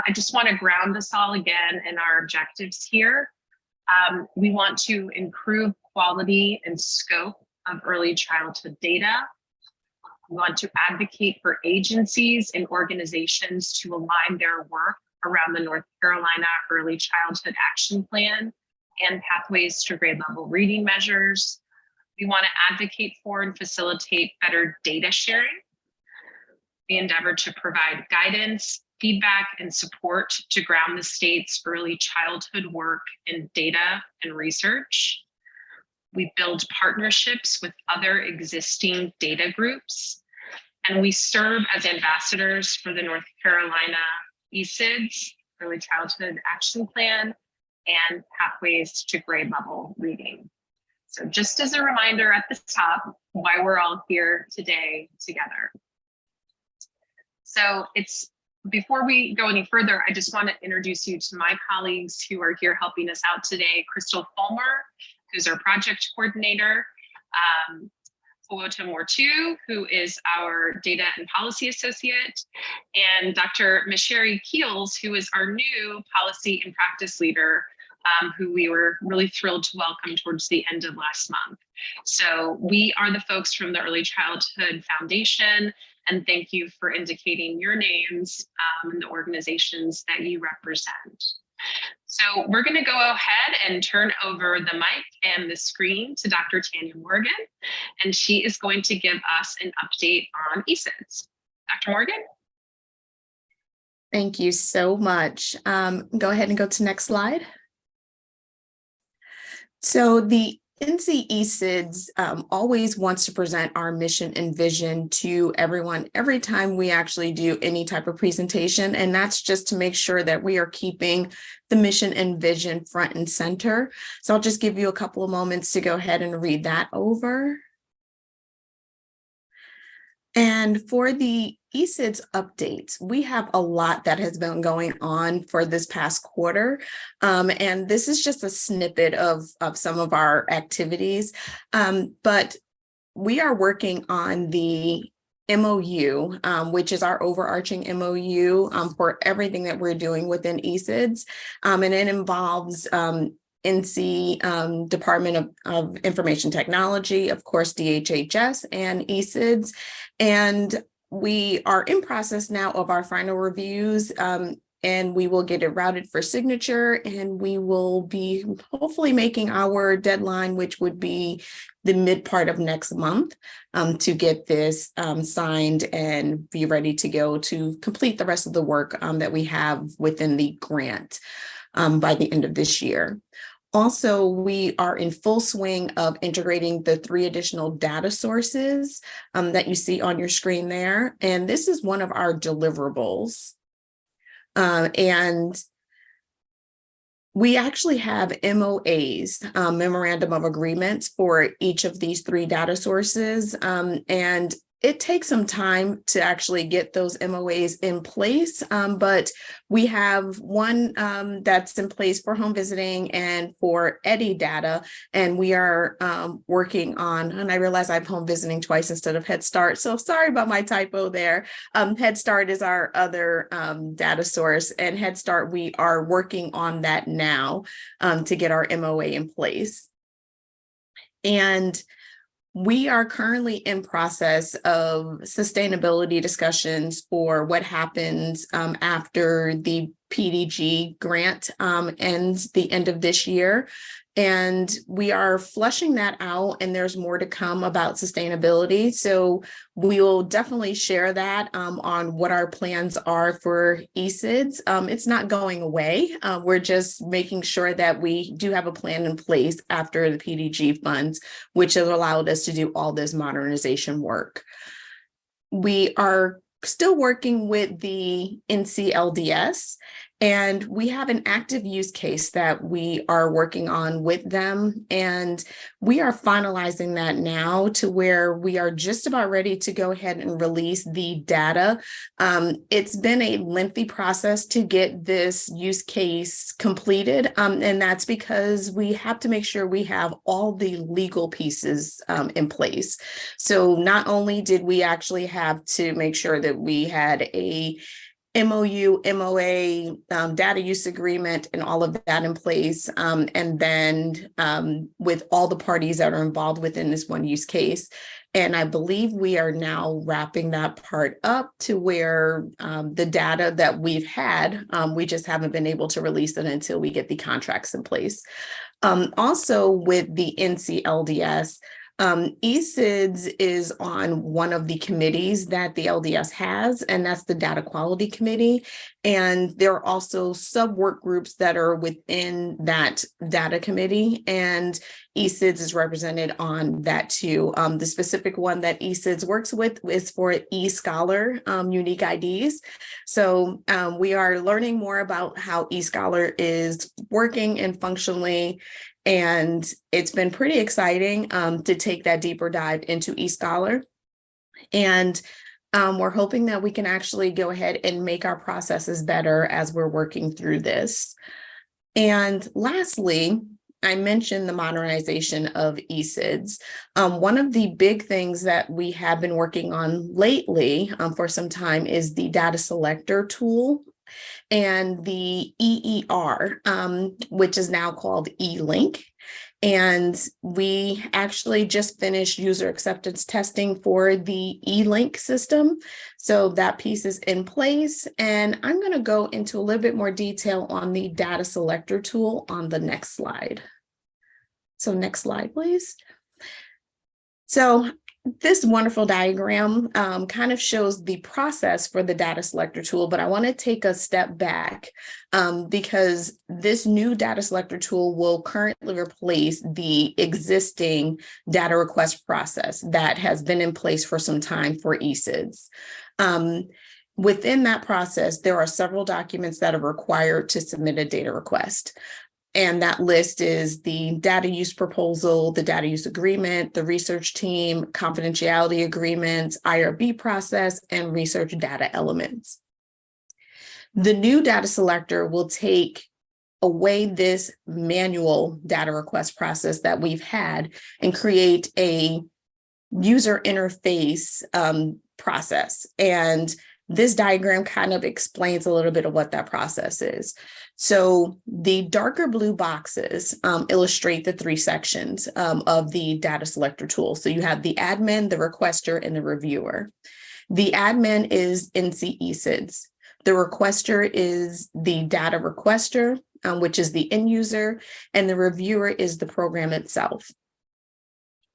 I just want to ground us all again in our objectives here. We want to improve quality and scope of early childhood data. We want to advocate for agencies and organizations to align their work around the North Carolina Early Childhood Action Plan and pathways to grade level reading measures. We want to advocate for and facilitate better data sharing. We endeavor to provide guidance, feedback, and support to ground the state's early childhood work in data and research. We build partnerships with other existing data groups, and we serve as ambassadors for the North Carolina ECDAC, Early Childhood Action Plan, and pathways to grade level reading. So just as a reminder at the top, why we're all here today together. So before we go any further, I just want to introduce you to my colleagues who are here helping us out today. Crystal Fulmer, who's our project coordinator, Fowota Mortu, who is our data and policy associate, and Dr. Misheri Keels, who is our new policy and practice leader, who we were really thrilled to welcome towards the end of last month. So we are the folks from the Early Childhood Foundation, and thank you for indicating your names and the organizations that you represent. So we're going to go ahead and turn over the mic and the screen to Dr. Tanya Morgan, and she is going to give us an update on ECDAC. Dr. Morgan? Thank you so much. Go ahead and go to next slide. So the NC ECDAC always wants to present our mission and vision to everyone every time we actually do any type of presentation, and that's just to make sure that we are keeping the mission and vision front and center. So I'll just give you a couple of moments to go ahead and read that over. And for the ECDAC updates, we have a lot that has been going on for this past quarter. And this is just a snippet of some of our activities. But we are working on the MOU, which is our overarching MOU for everything that we're doing within ECDAC. And it involves NC Department of Information Technology, of course, DHHS and ECDAC. And we are in process now of our final reviews, and we will get it routed for signature, and we will be hopefully making our deadline, which would be the mid part of next month, to get this signed and be ready to go to complete the rest of the work that we have within the grant by the end of this year. Also, we are in full swing of integrating the 3 additional data sources that you see on your screen there. And this is one of our deliverables. And we actually have MOAs, Memorandum of Agreements, for each of these 3 data sources. And it takes some time to actually get those MOAs in place, but we have one that's in place for home visiting and for EDI data, and we are working on, and I realize I have home visiting twice instead of Head Start, so sorry about my typo there. Head Start is our other data source, and Head Start, we are working on that now to get our MOA in place. And we are currently in process of sustainability discussions for what happens after the PDG grant ends the end of this year. And we are fleshing that out, and there's more to come about sustainability. So we'll definitely share that on what our plans are for ECDAC. It's not going away. We're just making sure that we do have a plan in place after the PDG funds, which has allowed us to do all this modernization work. We are still working with the NCLDS, and we have an active use case that we are working on with them. And we are finalizing that now to where we are just about ready to go ahead and release the data. It's been a lengthy process to get this use case completed. And that's because we have to make sure we have all the legal pieces in place. So not only did we actually have to make sure that we had a MOU, MOA, data use agreement, and all of that in place. And then with all the parties that are involved within this one use case. And I believe we are now wrapping that part up to where the data that we've had, we just haven't been able to release it until we get the contracts in place. Also with the NCLDS, ECDAC is on one of the committees that the LDS has, and that's the Data Quality Committee. And there are also sub-work groups that are within that data committee, and ECDAC is represented on that too. The specific one that ECDAC works with is for eScholar unique IDs. So we are learning more about how eScholar is working and functionally. And it's been pretty exciting to take that deeper dive into eScholar. And we're hoping that we can actually go ahead and make our processes better as we're working through this. And lastly, I mentioned the modernization of ECDAC. One of the big things that we have been working on lately for some time is the data selector tool and the EER, which is now called eLink. And we actually just finished user acceptance testing for the eLink system. So that piece is in place. And I'm going to go into a little bit more detail on the data selector tool on the next slide. So next slide, please. So this wonderful diagram kind of shows the process for the data selector tool, but I want to take a step back because this new data selector tool will currently replace the existing data request process that has been in place for some time for ECDAC. Within that process, there are several documents that are required to submit a data request. And that list is the data use proposal, the data use agreement, the research team, confidentiality agreements, IRB process, and research data elements. The new data selector will take away this manual data request process that we've had and create a user interface process. And this diagram kind of explains a little bit of what that process is. So the darker blue boxes illustrate the three sections of the data selector tool. So you have the admin, the requester, and the reviewer. The admin is NC ECDAC. The requester is the data requester, which is the end user, and the reviewer is the program itself.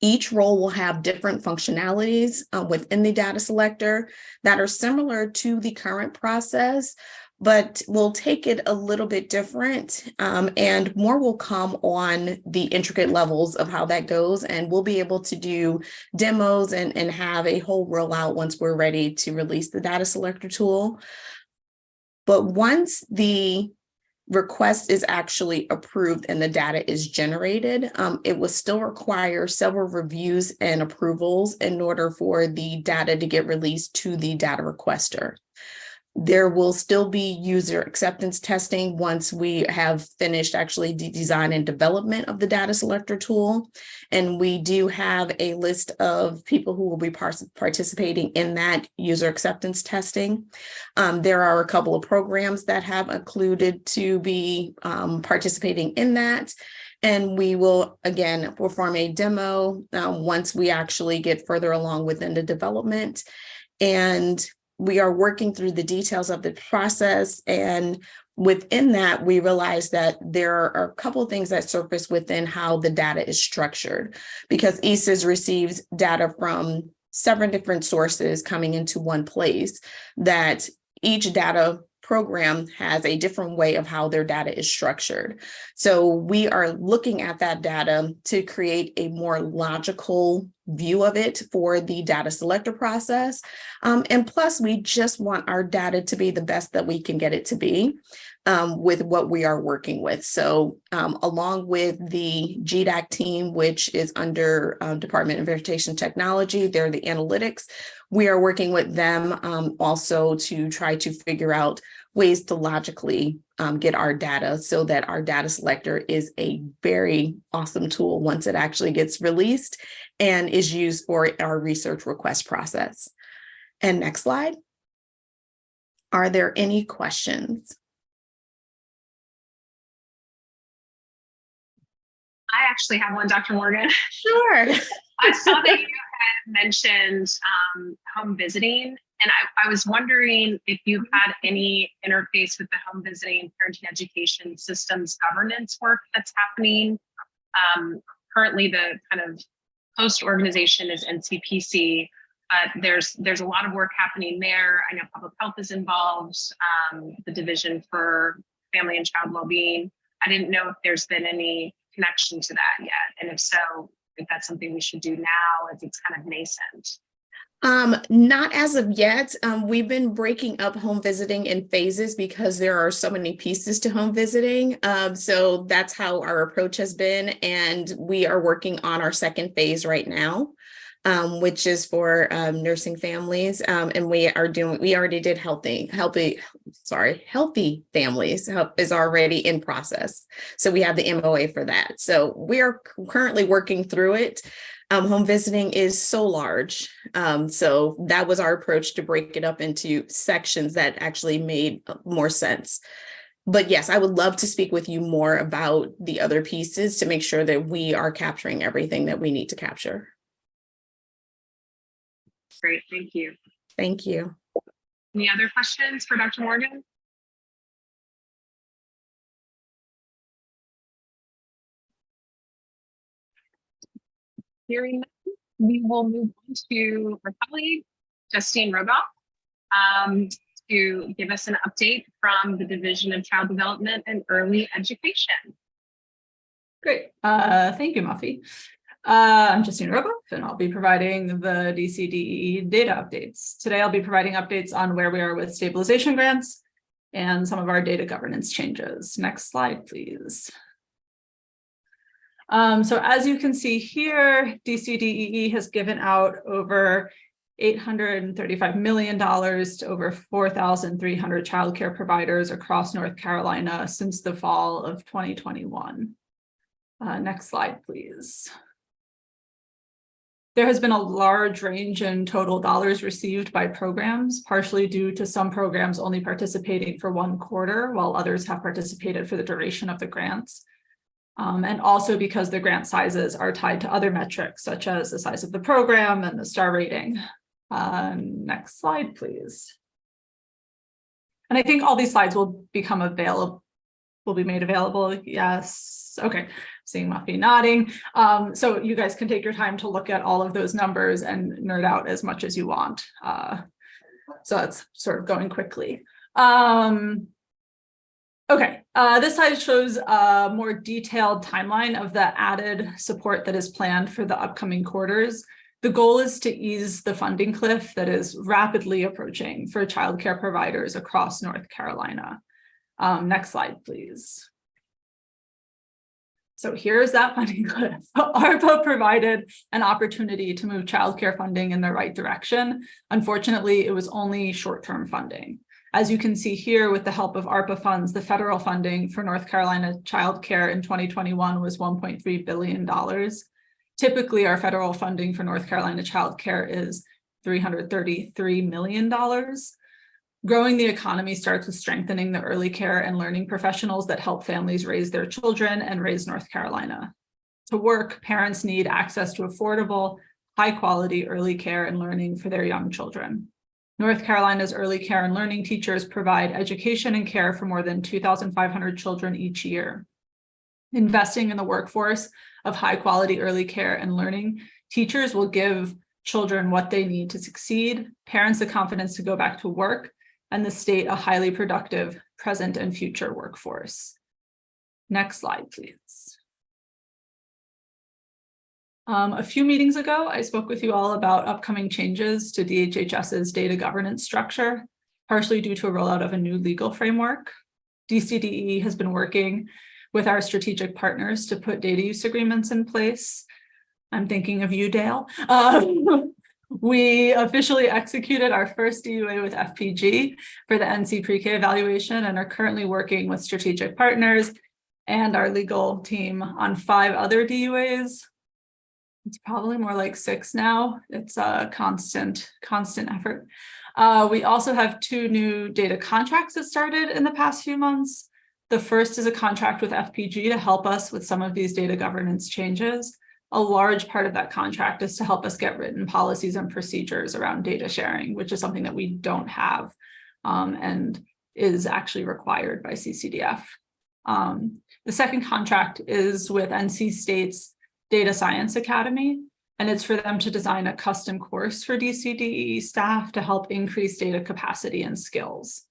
Each role will have different functionalities within the data selector that are similar to the current process, but we'll take it a little bit different, and more will come on the intricate levels of how that goes. And we'll be able to do demos and have a whole rollout once we're ready to release the data selector tool. But once the request is actually approved and the data is generated, it will still require several reviews and approvals in order for the data to get released to the data requester. There will still be user acceptance testing once we have finished actually the design and development of the data selector tool. And we do have a list of people who will be participating in that user acceptance testing. There are a couple of programs that have included to be participating in that. And we will, again, perform a demo once we actually get further along within the development. And we are working through the details of the process. And within that, we realize that there are a couple of things that surface within how the data is structured, because ECDAC receives data from several different sources coming into one place, that each data program has a different way of how their data is structured. So we are looking at that data to create a more logical view of it for the data selector process. And plus, we just want our data to be the best that we can get it to be with what we are working with. So along with the GDAC team, which is under Department of Information Technology, they're the analytics. We are working with them also to try to figure out ways to logically get our data so that our data selector is a very awesome tool once it actually gets released and is used for our research request process. And next slide. Are there any questions? I actually have one, Dr. Morgan. Sure. I saw that you had mentioned home visiting, and I was wondering if you've had any interface with the home visiting parenting education systems governance work that's happening. Currently, the kind of host organization is NCPC. There's a lot of work happening there. I know public health is involved, the Division for Family and Child Wellbeing. I didn't know if there's been any connection to that yet, and if so, if that's something we should do now as it's kind of nascent. Not as of yet. We've been breaking up home visiting in phases because there are so many pieces to home visiting. So that's how our approach has been. And we are working on our second phase right now, which is for nursing families. And we already did healthy families is already in process. So we have the MOA for that. So we are currently working through it. Home visiting is so large. So that was our approach, to break it up into sections that actually made more sense. But yes, I would love to speak with you more about the other pieces to make sure that we are capturing everything that we need to capture. Great, thank you. Thank you. Any other questions for Dr. Morgan? Hearing none, we will move on to our colleague, Justine Rogoff, to give us an update from the Division of Child Development and Early Education. Great. Thank you, Muffy. I'm Justine Rogoff, and I'll be providing the DCDE data updates. Today, I'll be providing updates on where we are with stabilization grants and some of our data governance changes. Next slide, please. So as you can see here, DCDEE has given out over $835 million to over 4,300 childcare providers across North Carolina since the fall of 2021. Next slide, please. There has been a large range in total dollars received by programs, partially due to some programs only participating for 1 quarter, while others have participated for the duration of the grants. And also because the grant sizes are tied to other metrics, such as the size of the program and the star rating. Next slide, please. And I think all these slides will become available, will be made available. Yes. Okay. Seeing Muffy nodding. So you guys can take your time to look at all of those numbers and nerd out as much as you want. So that's sort of going quickly. Okay, this slide shows a more detailed timeline of the added support that is planned for the upcoming quarters. The goal is to ease the funding cliff that is rapidly approaching for childcare providers across North Carolina. Next slide, please. So here's that funding cliff. ARPA provided an opportunity to move childcare funding in the right direction. Unfortunately, it was only short-term funding. As you can see here, with the help of ARPA funds, the federal funding for North Carolina childcare in 2021 was $1.3 billion. Typically, our federal funding for North Carolina childcare is $333 million. Growing the economy starts with strengthening the early care and learning professionals that help families raise their children and raise North Carolina. To work, parents need access to affordable, high-quality early care and learning for their young children. North Carolina's early care and learning teachers provide education and care for more than 2,500 children each year. Investing in the workforce of high-quality early care and learning teachers will give children what they need to succeed, parents the confidence to go back to work, and the state a highly productive present and future workforce. Next slide, please. A few meetings ago, I spoke with you all about upcoming changes to DHHS's data governance structure, partially due to a rollout of a new legal framework. DCDE has been working with our strategic partners to put data use agreements in place. I'm thinking of you, Dale. We officially executed our first DUA with FPG for the NC pre-K evaluation and are currently working with strategic partners and our legal team on 5 other DUAs. It's probably more like 6 now. It's a constant effort. We also have 2 new data contracts that started in the past few months. The first is a contract with FPG to help us with some of these data governance changes. A large part of that contract is to help us get written policies and procedures around data sharing, which is something that we don't have and is actually required by CCDF. The second contract is with NC State's Data Science Academy, and it's for them to design a custom course for DCDE staff to help increase data capacity and skills.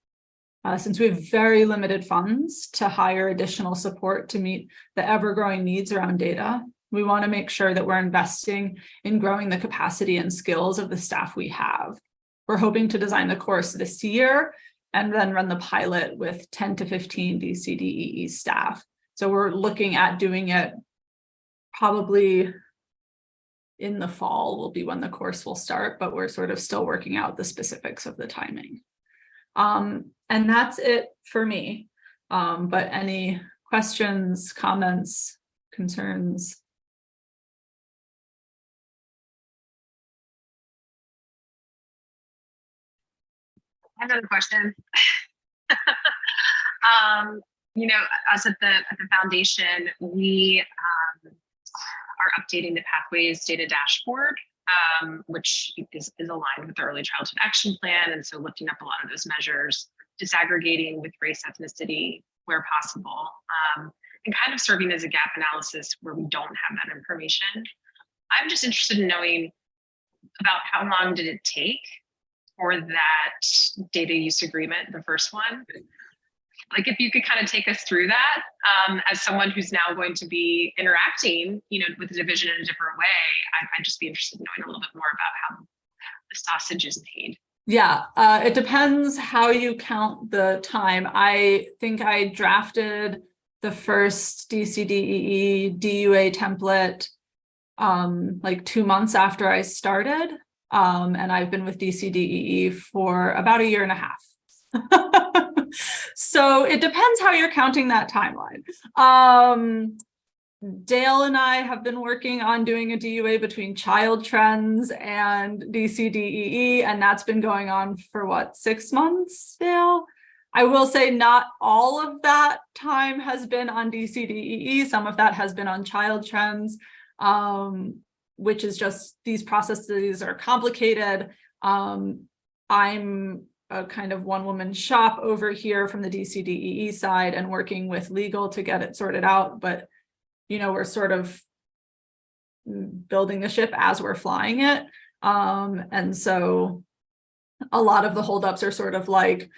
Since we have very limited funds to hire additional support to meet the ever-growing needs around data, we want to make sure that we're investing in growing the capacity and skills of the staff we have. We're hoping to design the course this year and then run the pilot with 10 to 15 DCDEE staff. So we're looking at doing it probably in the fall will be when the course will start, but we're sort of still working out the specifics of the timing. And that's it for me. But any questions, comments, concerns? I have another question. You know, us at the foundation, we are updating the Pathways data dashboard, which is aligned with the Early Childhood Action Plan, and so lifting up a lot of those measures, disaggregating with race, ethnicity where possible, and kind of serving as a gap analysis where we don't have that information. I'm just interested in knowing about how long did it take for that data use agreement, the first one. Like if you could kind of take us through that as someone who's now going to be interacting, you know, with the division in a different way, I'd just be interested in knowing a little bit more about how the sausage is made. Yeah, it depends how you count the time. I think I drafted the first DCDEE DUA template like 2 months after I started. And I've been with DCDEE for about 1.5 years. So it depends how you're counting that timeline. Dale and I have been working on doing a DUA between Child Trends and DCDEE, and that's been going on for what, 6 months, Dale? I will say not all of that time has been on DCDEE. Some of that has been on Child Trends, which is just these processes are complicated. I'm a kind of one-woman shop over here from the DCDEE side and working with legal to get it sorted out, but you know, we're sort of building the ship as we're flying it. And so a lot of the holdups are sort of like,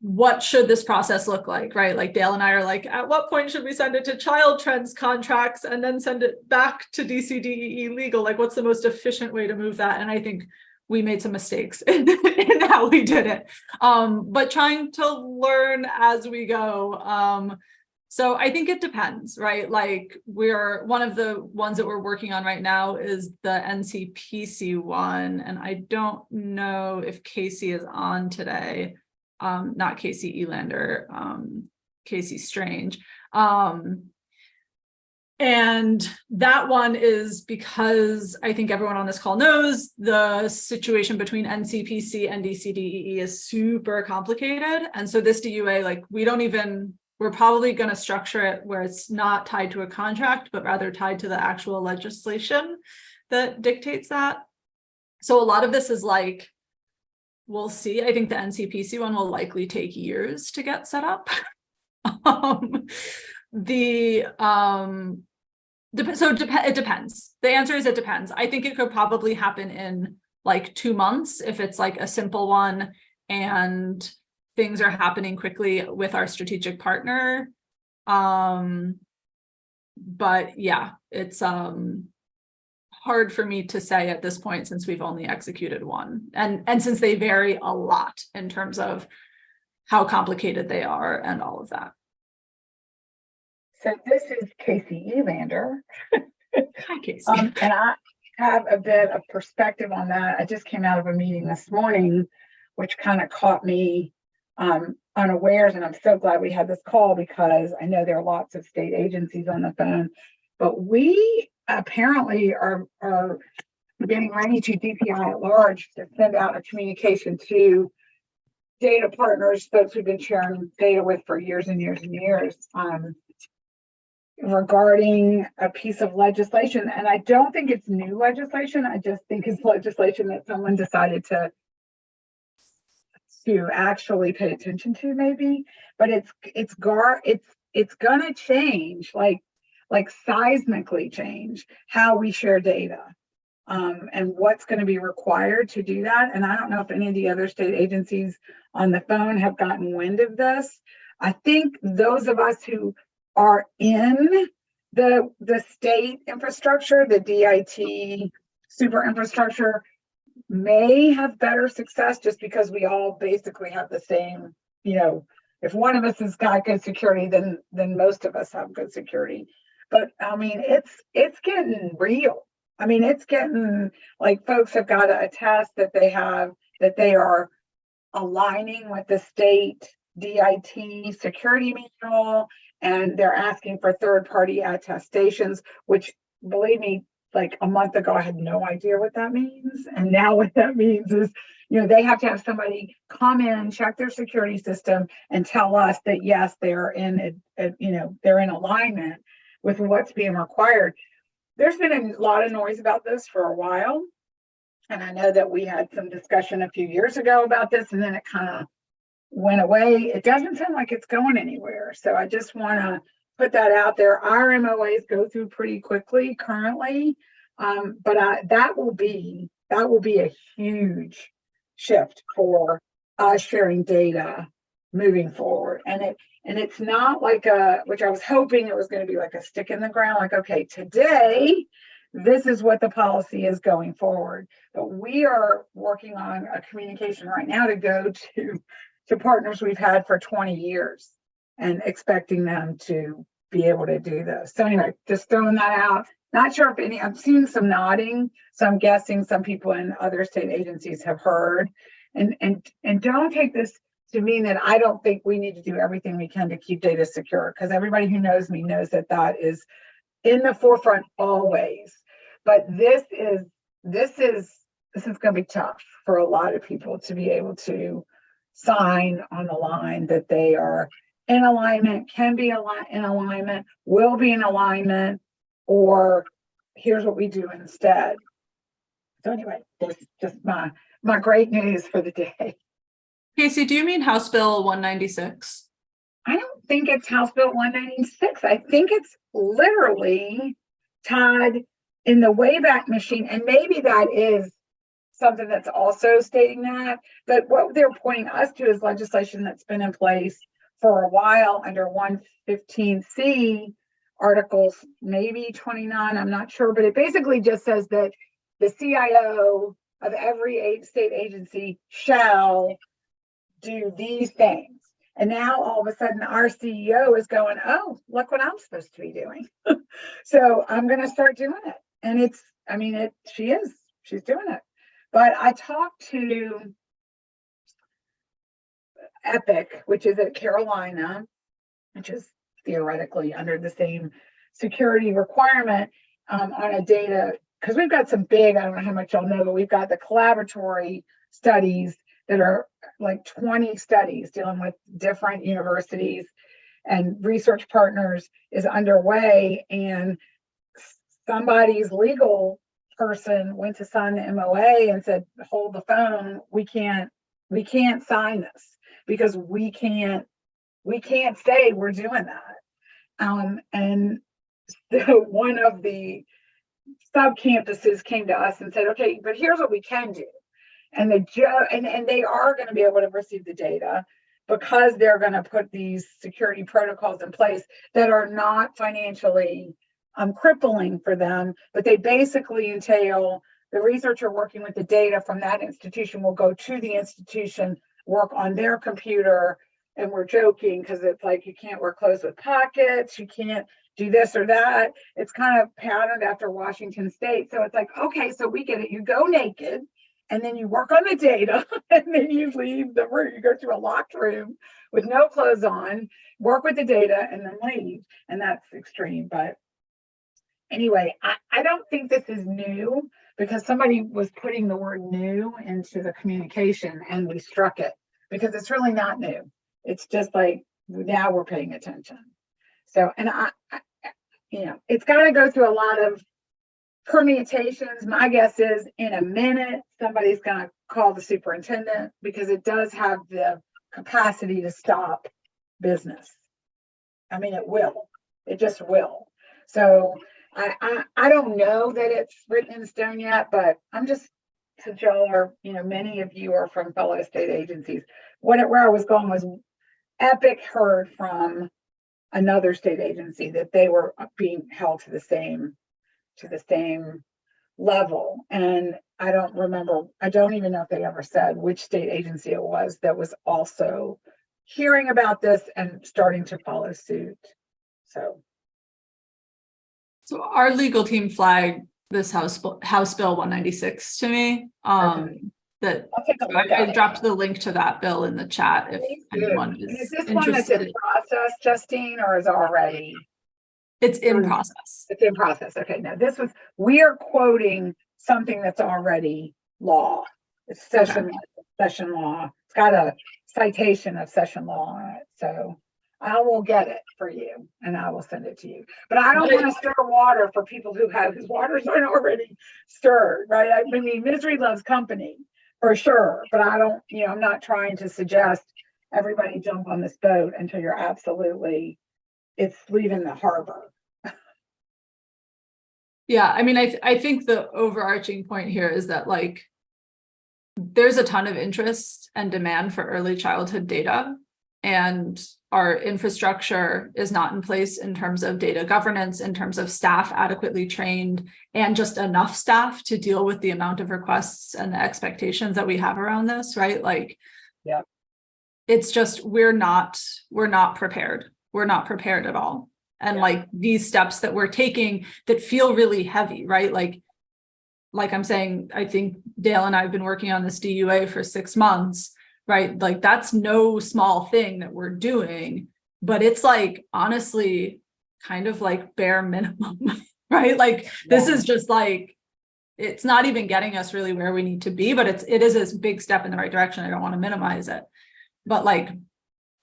what should this process look like, right? Like Dale and I are like, at what point should we send it to Child Trends contracts and then send it back to DCDEE legal? Like, what's the most efficient way to move that? And I think we made some mistakes in how we did it, but trying to learn as we go. So I think it depends, right? Like one of the ones that we're working on right now is the NCPC one. And I don't know if Casey is on today. Not Casey Elander, Casey Strange. And that one is because I think everyone on this call knows the situation between NCPC and DCDEE is super complicated. And so this DUA, like we're probably going to structure it where it's not tied to a contract, but rather tied to the actual legislation that dictates that. So a lot of this is like, we'll see. I think the NCPC one will likely take years to get set up. It depends. The answer is it depends. I think it could probably happen in like 2 months if it's like a simple one and things are happening quickly with our strategic partner. But yeah, it's hard for me to say at this point since we've only executed one and since they vary a lot in terms of how complicated they are and all of that. So this is Casey Elander. Hi, Casey. And I have a bit of perspective on that. I just came out of a meeting this morning, which kind of caught me unawares, and I'm so glad we had this call because I know there are lots of state agencies on the phone, but we apparently are getting ready to DPI at large to send out a communication to data partners, folks we've been sharing data with for years and years and years, regarding a piece of legislation. And I don't think it's new legislation. I just think it's legislation that someone decided to actually pay attention to, maybe. But it's gonna change, like seismically change how we share data, and what's going to be required to do that. And I don't know if any of the other state agencies on the phone have gotten wind of this. I think those of us who are in the state infrastructure, the DIT super infrastructure, may have better success just because we all basically have the same, if one of us has got good security, then most of us have good security. But I mean, it's getting real. I mean, it's getting like folks have got to attest that they are aligning with the state DIT security manual, and they're asking for third-party attestations, which, believe me, like a month ago, I had no idea what that means. And now what that means is, they have to have somebody come in, check their security system, and tell us that yes, they're in alignment with what's being required. There's been a lot of noise about this for a while. And I know that we had some discussion a few years ago about this, and then it kind of went away. It doesn't sound like it's going anywhere. So I just want to put that out there. Our MOAs go through pretty quickly currently, but that will be a huge shift for us sharing data moving forward. And it's not like which I was hoping it was going to be like a stick in the ground, like, okay, today, this is what the policy is going forward. But we are working on a communication right now to go to partners we've had for 20 years and expecting them to be able to do this. So anyway, just throwing that out. Not sure if I'm seeing some nodding, so I'm guessing some people in other state agencies have heard. And don't take this to mean that I don't think we need to do everything we can to keep data secure, because everybody who knows me knows that is in the forefront always. But this is going to be tough for a lot of people to be able to sign on the line that they are in alignment, can be in alignment, will be in alignment, or here's what we do instead. So anyway, this is just my great news for the day. Casey, do you mean House Bill 196? I don't think it's House Bill 196. I think it's literally tied in the Wayback Machine, and maybe that is something that's also stating that. But what they're pointing us to is legislation that's been in place for a while under 115C articles, maybe 29, I'm not sure, but it basically just says that the CIO of every state agency shall do these things. And now all of a sudden our CEO is going, oh, look what I'm supposed to be doing. So I'm going to start doing it. And she's doing it. But I talked to EPIC, which is at Carolina, which is theoretically under the same security requirement, on a data, because we've got some big, I don't know how much y'all know, but we've got the collaboratory studies that are like 20 studies dealing with different universities and research partners is underway. And somebody's legal person went to sign the MOA and said, hold the phone, we can't sign this because we can't say we're doing that. And so one of the sub campuses came to us and said, okay, but here's what we can do. And they are going to be able to receive the data because they're going to put these security protocols in place that are not financially crippling for them, but they basically entail the researcher working with the data from that institution will go to the institution, work on their computer. And we're joking because it's like, you can't wear clothes with pockets, you can't do this or that. It's kind of patterned after Washington State. So it's like, okay, so we get it. You go naked and then you work on the data and then you leave the room. You go to a locked room with no clothes on, work with the data and then leave. And that's extreme. But anyway, I don't think this is new, because somebody was putting the word new into the communication and we struck it because it's really not new. It's just like now we're paying attention. So, and it's got to go through a lot of permutations. My guess is in a minute, somebody's going to call the superintendent because it does have the capacity to stop business. I mean, it will. It just will. So I don't know that it's written in stone yet, but I'm just, since y'all are, many of you are from fellow state agencies. Where I was going was Epic heard from another state agency that they were being held to the same level. And I don't even know if they ever said which state agency it was that was also hearing about this and starting to follow suit. So our legal team flagged this House Bill 196 to me. That I'll take a look at I it. dropped the link to that bill in the chat if anyone Is is this one that's interested. in process, Justine, or is it already? It's in process. It's in process. Okay, now we are quoting something that's already law. It's session law. It's got a citation of session law on it. So I will get it for you and I will send it to you. But I don't want to stir water for people whose waters aren't already stirred, right? I mean, misery loves company for sure, but I don't, I'm not trying to suggest everybody jump on this boat until it's leaving the harbor. Yeah, I mean, I think the overarching point here is that there's a ton of interest and demand for early childhood data, and our infrastructure is not in place in terms of data governance, in terms of staff adequately trained, and just enough staff to deal with the amount of requests and the expectations that we have around this, right? Yeah, it's just we're not prepared. We're not prepared at all. And these steps that we're taking that feel really heavy, right? Like I'm saying, I think Dale and I have been working on this DUA for 6 months, right? That's no small thing that we're doing, but it's honestly kind of bare minimum, right? This is just it's not even getting us really where we need to be, but it is a big step in the right direction. I don't want to minimize it, but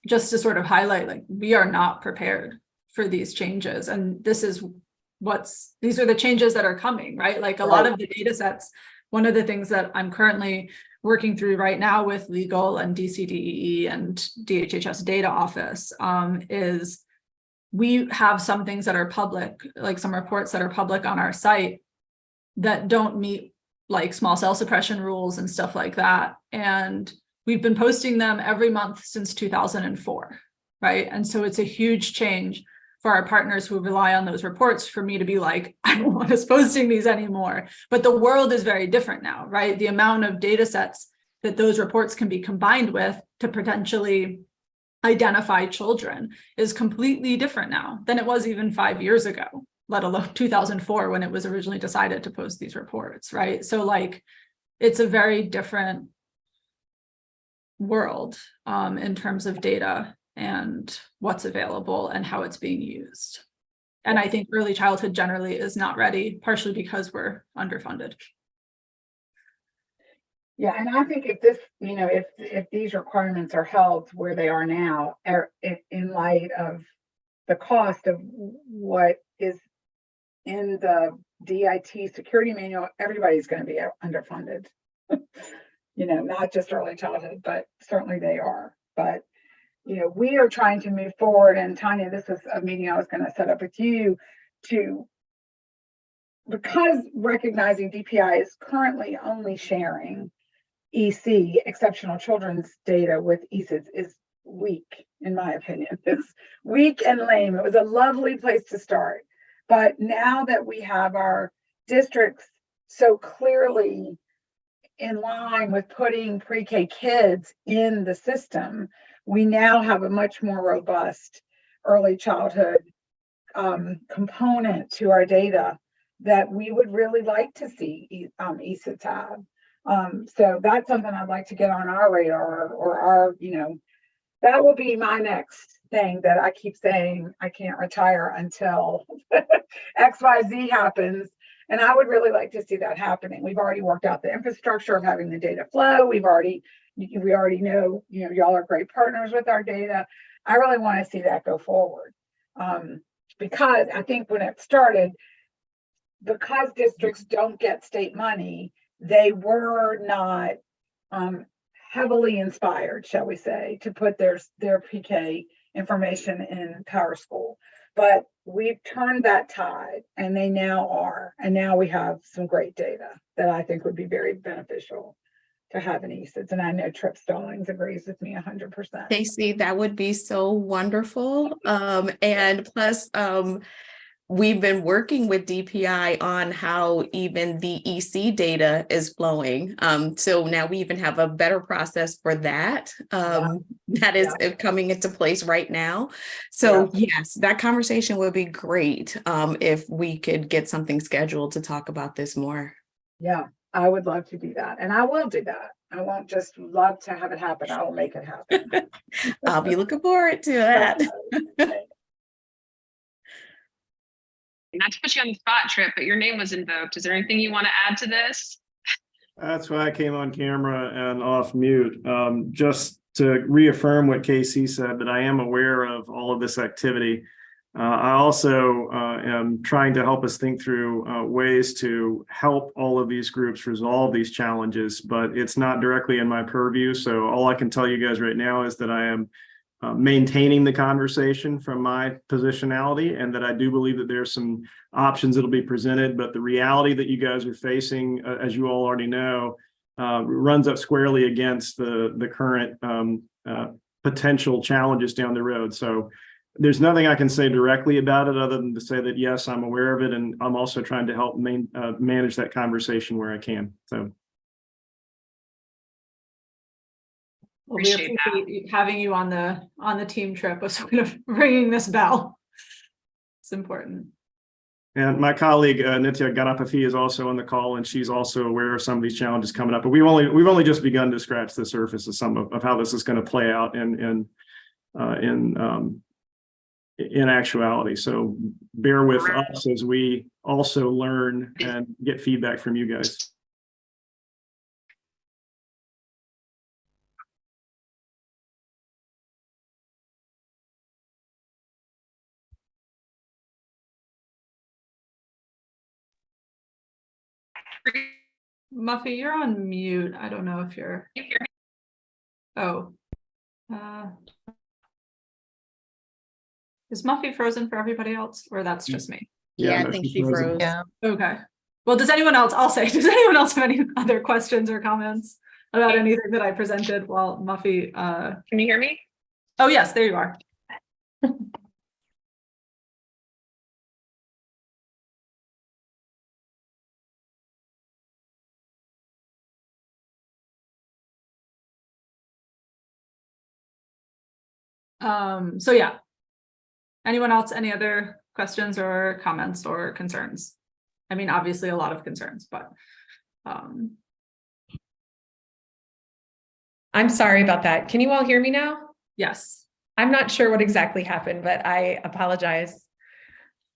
just to sort of highlight, we are not prepared for these changes. And these are the changes that are coming, right? A lot of the data sets, one of the things that I'm currently working through right now with legal and DCDEE and DHHS data office is we have some things that are public, some reports that are public on our site that don't meet small cell suppression rules and stuff like that. And we've been posting them every month since 2004, right? And so it's a huge change for our partners who rely on those reports for me to be I don't want us posting these anymore. But the world is very different now, right? The amount of data sets that those reports can be combined with to potentially identify children is completely different now than it was even 5 years ago, let alone 2004 when it was originally decided to post these reports, right? So it's a very different world in terms of data and what's available and how it's being used. And I think early childhood generally is not ready, partially because we're underfunded. Yeah, and I think if this, if these requirements are held where they are now, in light of the cost of what is in the DIT security manual, everybody's going to be underfunded. Not just early childhood, but certainly they are. But we are trying to move forward. And Tanya, this is a meeting I was going to set up with you because recognizing DPI is currently only sharing EC, exceptional children's data, with ECDAC is weak, in my opinion. It's weak and lame. It was a lovely place to start. But now that we have our districts so clearly in line with putting pre-K kids in the system, we now have a much more robust early childhood component to our data that we would really like to see ECDAC have. So that's something I'd like to get on our radar, or our, that will be my next thing that I keep saying I can't retire until XYZ happens. And I would really like to see that happening. We've already worked out the infrastructure of having the data flow. We already know, y'all are great partners with our data. I really want to see that go forward. Because I think when it started, because districts don't get state money, they were not heavily inspired, shall we say, to put their PK information in PowerSchool. But we've turned that tide, and they now are. And now we have some great data that I think would be very beneficial to have in ECDAC. And I know Trip Stallings agrees with me 100%. Casey, that would be so wonderful. And plus, we've been working with DPI on how even the EC data is flowing. So now we even have a better process for that. That is coming into place right now. So yes, that conversation would be great if we could get something scheduled to talk about this more. Yeah, I would love to do that. And I will do that. I won't just love to have it happen. I will make it happen. I'll be looking forward to that. Not to put you on the spot, Trip, but your name was invoked. Is there anything you want to add to this? That's why I came on camera and off mute. Just to reaffirm what Casey said, that I am aware of all of this activity. I also am trying to help us think through ways to help all of these groups resolve these challenges, but it's not directly in my purview. So all I can tell you guys right now is that I am maintaining the conversation from my positionality, and that I do believe that there's some options that'll be presented, but the reality that you guys are facing, as you all already know, runs up squarely against the current potential challenges down the road. So there's nothing I can say directly about it other than to say that, yes, I'm aware of it, and I'm also trying to help manage that conversation where I can. So. Well, we appreciate having you on the team, Trip, with sort of ringing this bell. It's important. And my colleague Nitya Ganapathi is also on the call, and she's also aware of some of these challenges coming up. But we've only just begun to scratch the surface of some of how this is going to play out in actuality. So bear with us as we also learn and get feedback from you guys. Muffy, you're on mute. I don't know if you're. You hear me? Oh. Is Muffy frozen for everybody else, or that's just me? Yeah, I think she froze. Yeah. Okay. Well, does anyone else have any other questions or comments about anything that I presented while Muffy? Can you hear me? Oh, yes, there you are. So yeah. Anyone else, any other questions or comments or concerns? I mean, obviously a lot of concerns, but I'm sorry about that. Can you all hear me now? yes. I'm not sure what exactly happened, but I apologize.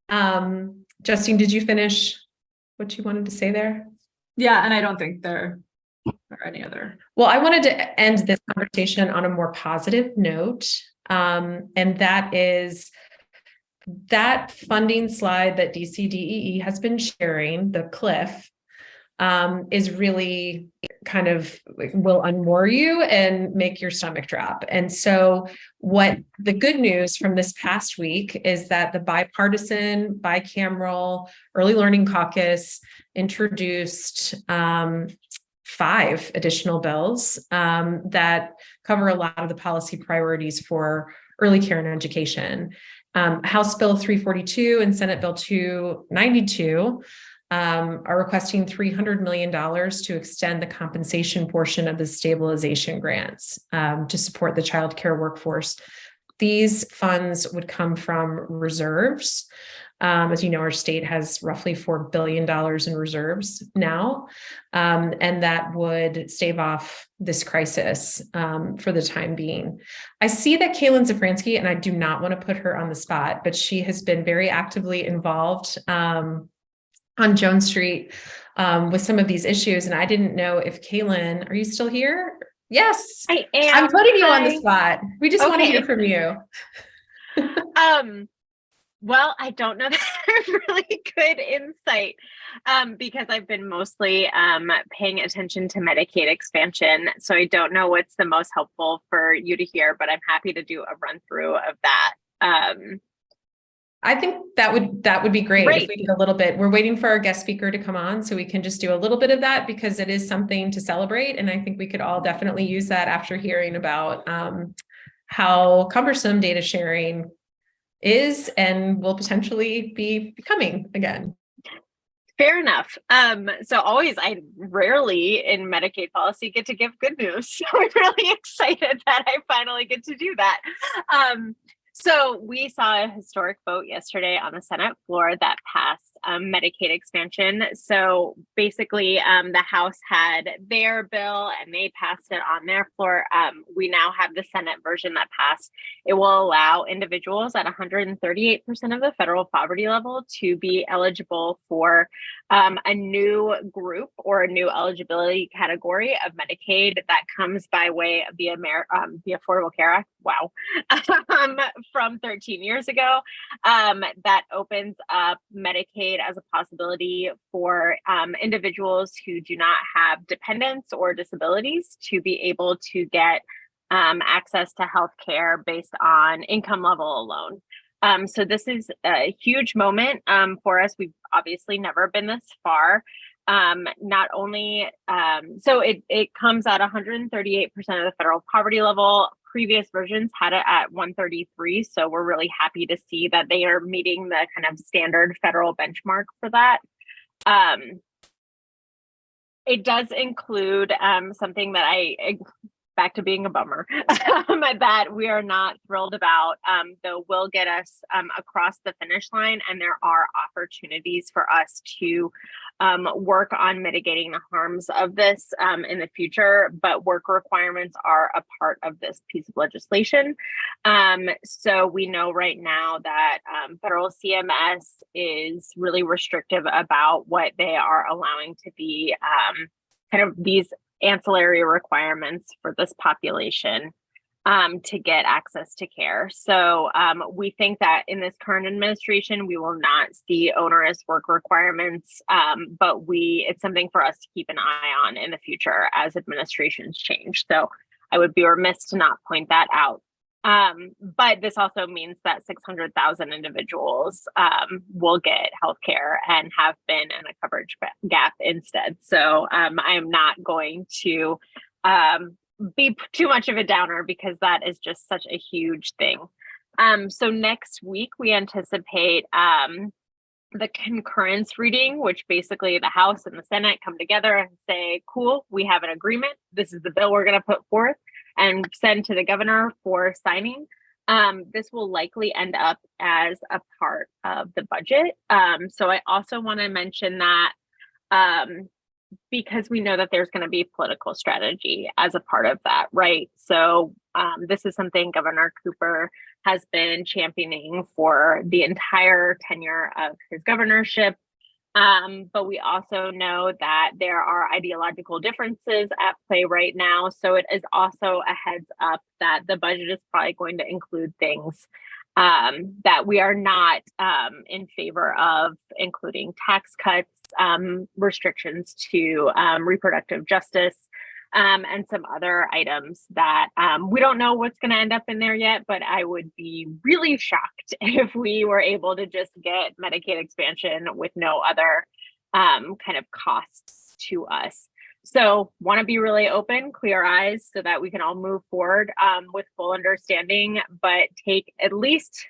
Justine, did you finish what you wanted to say there? Yeah, and I don't think there are any other. Well, I wanted to end this conversation on a more positive note. And that is that funding slide that DCDEE has been sharing, the cliff, is really kind of will unmoor you and make your stomach drop. And so what the good news from this past week is that the bipartisan, bicameral Early Learning Caucus introduced 5 additional bills that cover a lot of the policy priorities for early care and education. House Bill 342 and Senate Bill 292 are requesting $300 million to extend the compensation portion of the stabilization grants to support the child care workforce. These funds would come from reserves. As you know, our state has roughly $4 billion in reserves now, and that would stave off this crisis for the time being. I see that Kaylin Zafransky, and I do not want to put her on the spot, but she has been very actively involved on Jones Street with some of these issues. And I didn't know if Kaylin, are you still here? Yes. I am. I'm putting you on the Hi. spot. We just want to Okay. hear from you. Well, I don't know that I have really good insight because I've been mostly paying attention to Medicaid expansion. So I don't know what's the most helpful for you to hear, but I'm happy to do a run through of that. I think that would be great Great. if we did a little bit. We're waiting for our guest speaker to come on so we can just do a little bit of that because it is something to celebrate. And I think we could all definitely use that after hearing about how cumbersome data sharing is and will potentially be becoming again. Fair enough. So I rarely in Medicaid policy get to give good news. So I'm really excited that I finally get to do that. So we saw a historic vote yesterday on the Senate floor that passed Medicaid expansion. So basically, the House had their bill and they passed it on their floor. We now have the Senate version that passed. It will allow individuals at 138% of the federal poverty level to be eligible for a new group or a new eligibility category of Medicaid that comes by way of the Affordable Care Act. Wow. From 13 years ago, that opens up Medicaid as a possibility for individuals who do not have dependents or disabilities to be able to get access to health care based on income level alone. So this is a huge moment for us. We've obviously never been this far. Not only, so it comes at 138% of the federal poverty level. Previous versions had it at 133. So we're really happy to see that they are meeting the kind of standard federal benchmark for that. It does include something that back to being a bummer, that we are not thrilled about, though will get us across the finish line. And there are opportunities for us to work on mitigating the harms of this in the future, but work requirements are a part of this piece of legislation. So we know right now that federal CMS is really restrictive about what they are allowing to be kind of these ancillary requirements for this population to get access to care. So we think that in this current administration, we will not see onerous work requirements, but it's something for us to keep an eye on in the future as administrations change. So I would be remiss to not point that out. But this also means that 600,000 individuals will get healthcare and have been in a coverage gap instead. So I'm not going to be too much of a downer because that is just such a huge thing. So next week we anticipate the concurrence reading, which basically the House and the Senate come together and say, cool, we have an agreement. This is the bill we're going to put forth and send to the governor for signing. This will likely end up as a part of the budget. So I also want to mention that because we know that there's going to be political strategy as a part of that, right? So this is something Governor Cooper has been championing for the entire tenure of his governorship. But we also know that there are ideological differences at play right now. So it is also a heads up that the budget is probably going to include things that we are not in favor of, including tax cuts, restrictions to reproductive justice, and some other items that we don't know what's going to end up in there yet, but I would be really shocked if we were able to just get Medicaid expansion with no other kind of costs to us. So want to be really open, clear eyes so that we can all move forward with full understanding, but take at least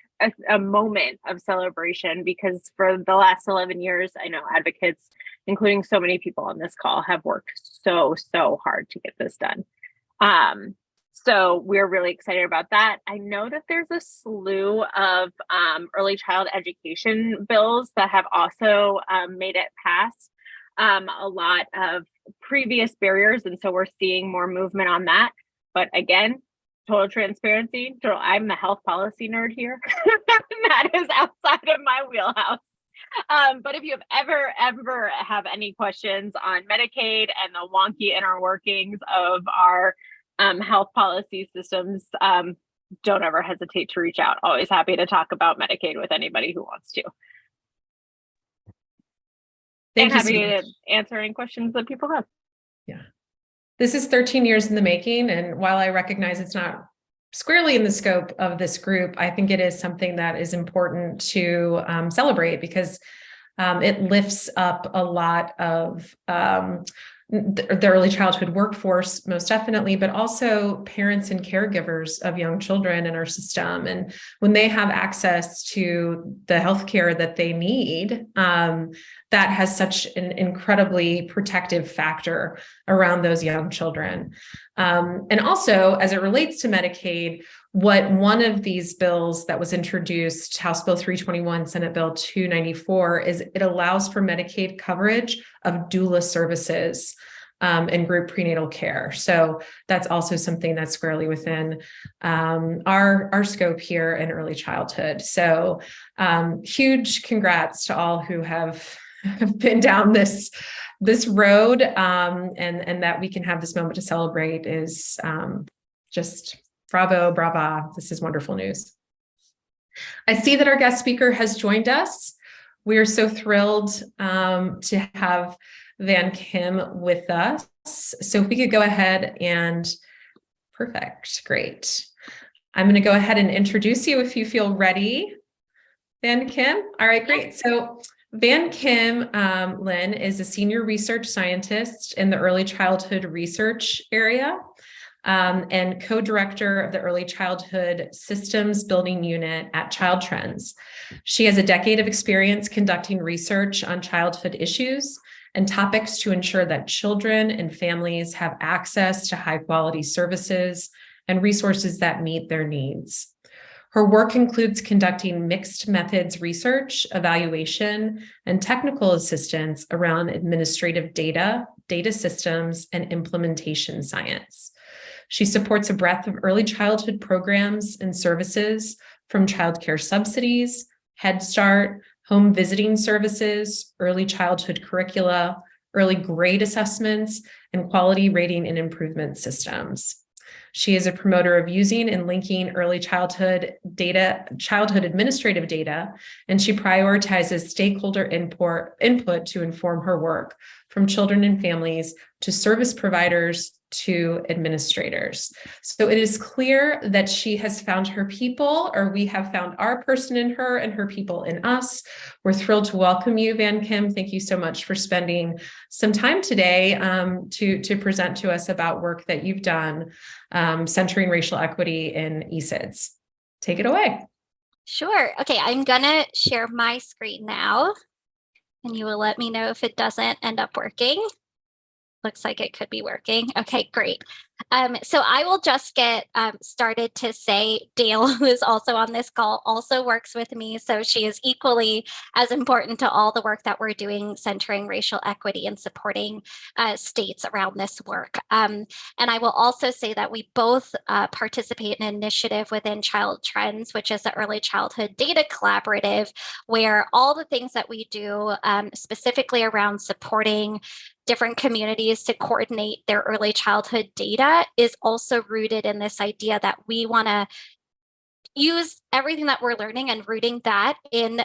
a moment of celebration, because for the last 11 years, I know advocates, including so many people on this call, have worked so hard to get this done. So we're really excited about that. I know that there's a slew of early child education bills that have also made it past a lot of previous barriers. And so we're seeing more movement on that. But again, total transparency, I'm the health policy nerd here. That is outside of my wheelhouse. But if you have ever have any questions on Medicaid and the wonky inner workings of our health policy systems, don't ever hesitate to reach out. Always happy to talk about Medicaid with anybody who wants to. Thank you And so happy much. to answer any questions that people have. Yeah. This is 13 years in the making. And while I recognize it's not squarely in the scope of this group, I think it is something that is important to celebrate because it lifts up a lot of the early childhood workforce, most definitely, but also parents and caregivers of young children in our system. And when they have access to the healthcare that they need, that has such an incredibly protective factor around those young children. And also, as it relates to Medicaid, what one of these bills that was introduced, House Bill 321, Senate Bill 294, is it allows for Medicaid coverage of doula services and group prenatal care. So that's also something that's squarely within our scope here in early childhood. So huge congrats to all who have been down this road, and that we can have this moment to celebrate is just bravo, brava. This is wonderful news. I see that our guest speaker has joined us. We are so thrilled to have Van Kim with us. So if we could go ahead and, perfect, great. I'm going to go ahead and introduce you if you feel ready, Van Kim. All right, great. So Van Kim Lin is a senior research scientist in the early childhood research area. And co-director of the Early Childhood Systems Building Unit at Child Trends. She has a decade of experience conducting research on childhood issues and topics to ensure that children and families have access to high-quality services and resources that meet their needs. Her work includes conducting mixed methods research, evaluation, and technical assistance around administrative data, data systems, and implementation science. She supports a breadth of early childhood programs and services from childcare subsidies, Head Start, home visiting services, early childhood curricula, early grade assessments, and quality rating and improvement systems. She is a promoter of using and linking early childhood data, childhood administrative data, and she prioritizes stakeholder input to inform her work, from children and families to service providers to administrators. So it is clear that she has found her people, or we have found our person in her and her people in us. We're thrilled to welcome you, Van Kim. Thank you so much for spending some time today to present to us about work that you've done centering racial equity in ECDAC. Take it away. Sure. Okay, I'm gonna share my screen now, and you will let me know if it doesn't end up working. Looks like it could be working. Okay, great. So I will just get started to say Dale, who is also on this call, also works with me. So she is equally as important to all the work that we're doing centering racial equity and supporting states around this work. And I will also say that we both participate in an initiative within Child Trends, which is the Early Childhood Data Collaborative, where all the things that we do specifically around supporting different communities to coordinate their early childhood data is also rooted in this idea that we want to use everything that we're learning and rooting that in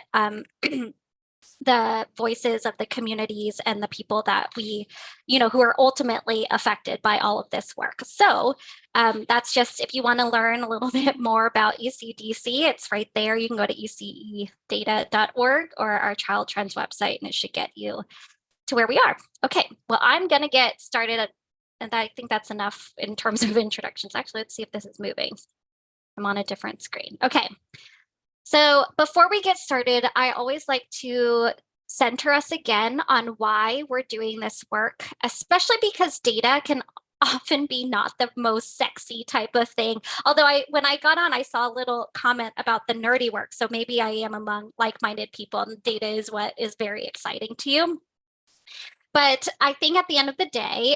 the voices of the communities and the people that we, who are ultimately affected by all of this work. So that's just, if you want to learn a little bit more about ECDC, it's right there. You can go to ecedata.org or our Child Trends website, and it should get you to where we are. Okay, well, I'm going to get started, and I think that's enough in terms of introductions. Actually, let's see if this is moving. I'm on a different screen. Okay, so before we get started, I always like to center us again on why we're doing this work, especially because data can often be not the most sexy type of thing. Although when I got on, I saw a little comment about the nerdy work. So maybe I am among like-minded people, and data is what is very exciting to you. But I think at the end of the day,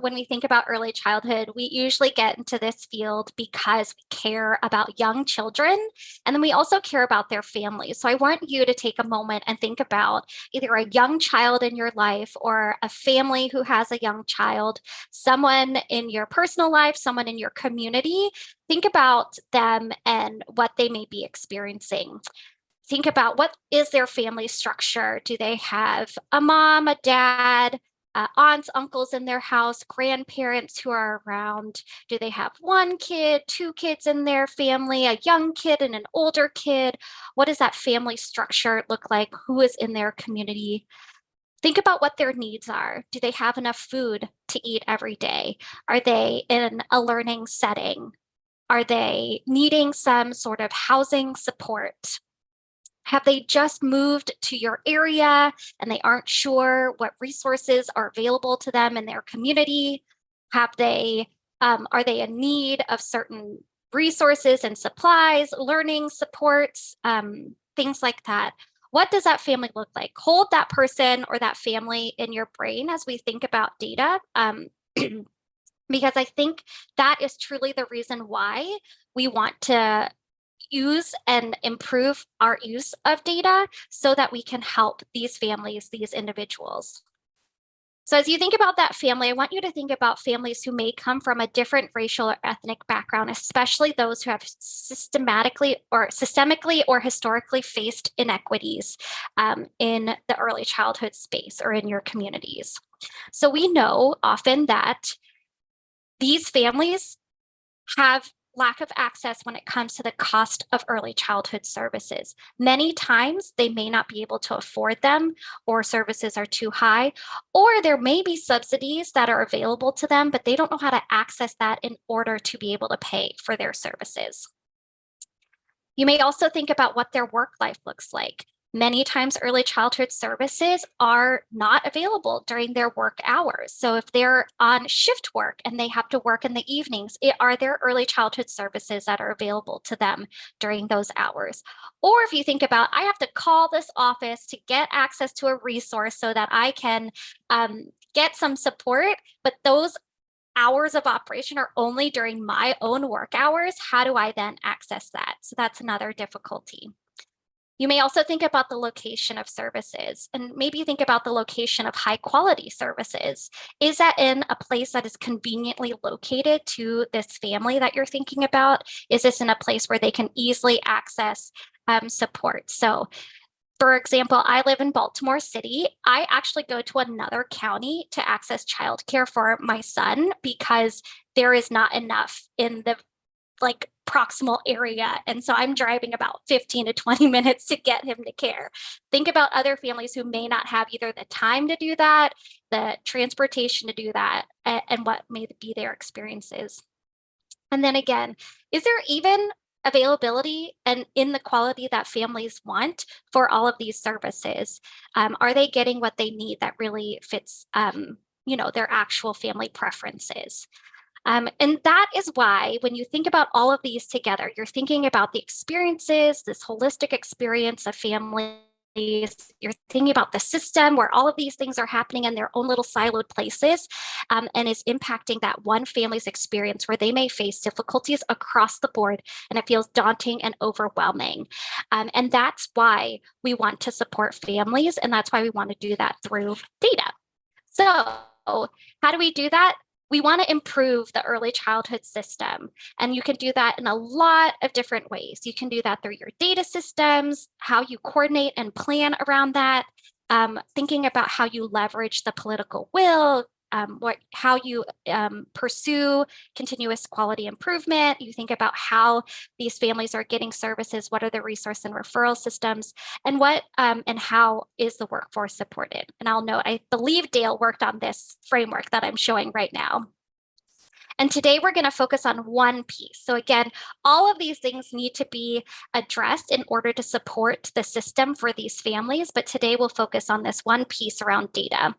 when we think about early childhood, we usually get into this field because we care about young children, and then we also care about their families. So I want you to take a moment and think about either a young child in your life or a family who has a young child, someone in your personal life, someone in your community. Think about them and what they may be experiencing. Think about what is their family structure. Do they have a mom, a dad, aunts, uncles in their house, grandparents who are around? Do they have one kid, two kids in their family, a young kid and an older kid? What does that family structure look like? Who is in their community? Think about what their needs are. Do they have enough food to eat every day? Are they in a learning setting? Are they needing some sort of housing support? Have they just moved to your area and they aren't sure what resources are available to them in their community? Are they in need of certain resources and supplies, learning supports, things like that? What does that family look like? Hold that person or that family in your brain as we think about data, because I think that is truly the reason why we want to use and improve our use of data so that we can help these families, these individuals. So as you think about that family, I want you to think about families who may come from a different racial or ethnic background, especially those who have systemically or historically faced inequities in the early childhood space or in your communities. So we know often that these families have lack of access when it comes to the cost of early childhood services. Many times they may not be able to afford them, or services are too high, or there may be subsidies that are available to them, but they don't know how to access that in order to be able to pay for their services. You may also think about what their work life looks like. Many times early childhood services are not available during their work hours. So if they're on shift work and they have to work in the evenings, are there early childhood services that are available to them during those hours? Or if you think about, I have to call this office to get access to a resource so that I can get some support, but those hours of operation are only during my own work hours. How do I then access that? So that's another difficulty. You may also think about the location of services, and maybe think about the location of high quality services. Is that in a place that is conveniently located to this family that you're thinking about? Is this in a place where they can easily access support? So for example, I live in Baltimore City. I actually go to another county to access childcare for my son because there is not enough in the proximal area. And so I'm driving about 15 to 20 minutes to get him to care. Think about other families who may not have either the time to do that, the transportation to do that, and what may be their experiences. And then again, is there even availability and in the quality that families want for all of these services? Are they getting what they need that really fits their actual family preferences? And that is why when you think about all of these together, you're thinking about the experiences, this holistic experience of families. You're thinking about the system where all of these things are happening in their own little siloed places, and is impacting that one family's experience where they may face difficulties across the board and it feels daunting and overwhelming. And that's why we want to support families, and that's why we want to do that through data. So how do we do that? We want to improve the early childhood system, and you can do that in a lot of different ways. You can do that through your data systems, how you coordinate and plan around that, thinking about how you leverage the political will, how you pursue continuous quality improvement. You think about how these families are getting services, what are the resource and referral systems, and what and how is the workforce supported. And I'll note, I believe Dale worked on this framework that I'm showing right now. And today we're going to focus on one piece. So again, all of these things need to be addressed in order to support the system for these families. But today we'll focus on this one piece around data.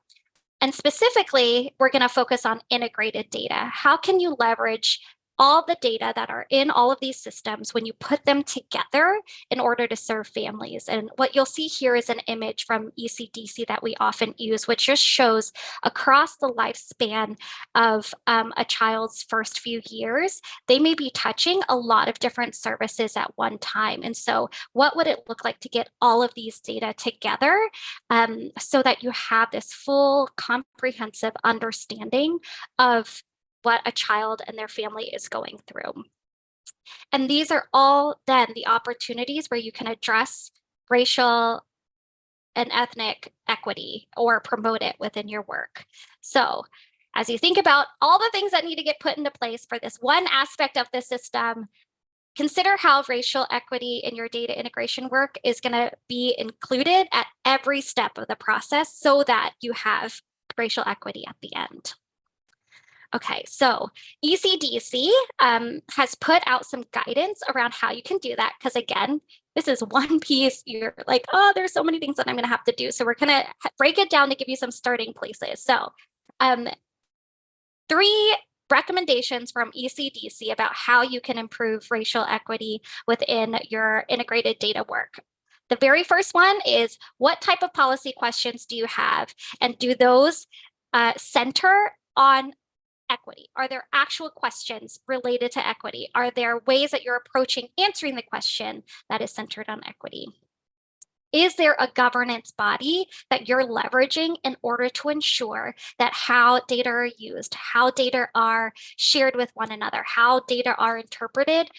And specifically, we're going to focus on integrated data. How can you leverage all the data that are in all of these systems when you put them together in order to serve families. And what you'll see here is an image from ECDC that we often use, which just shows across the lifespan of a child's first few years, they may be touching a lot of different services at one time. And so what would it look like to get all of these data together so that you have this full comprehensive understanding of what a child and their family is going through? And these are all then the opportunities where you can address racial and ethnic equity or promote it within your work. So as you think about all the things that need to get put into place for this one aspect of the system, consider how racial equity in your data integration work is going to be included at every step of the process so that you have racial equity at the end. Okay, so ECDC has put out some guidance around how you can do that, because again, this is one piece. You're like, oh, there's so many things that I'm going to have to do. So we're going to break it down to give you some starting places. So 3 recommendations from ECDC about how you can improve racial equity within your integrated data work. The very first one is, what type of policy questions do you have? And do those center on equity? Are there actual questions related to equity? Are there ways that you're approaching answering the question that is centered on equity? Is there a governance body that you're leveraging in order to ensure that how data are used, how data are shared with one another, how data are interpreted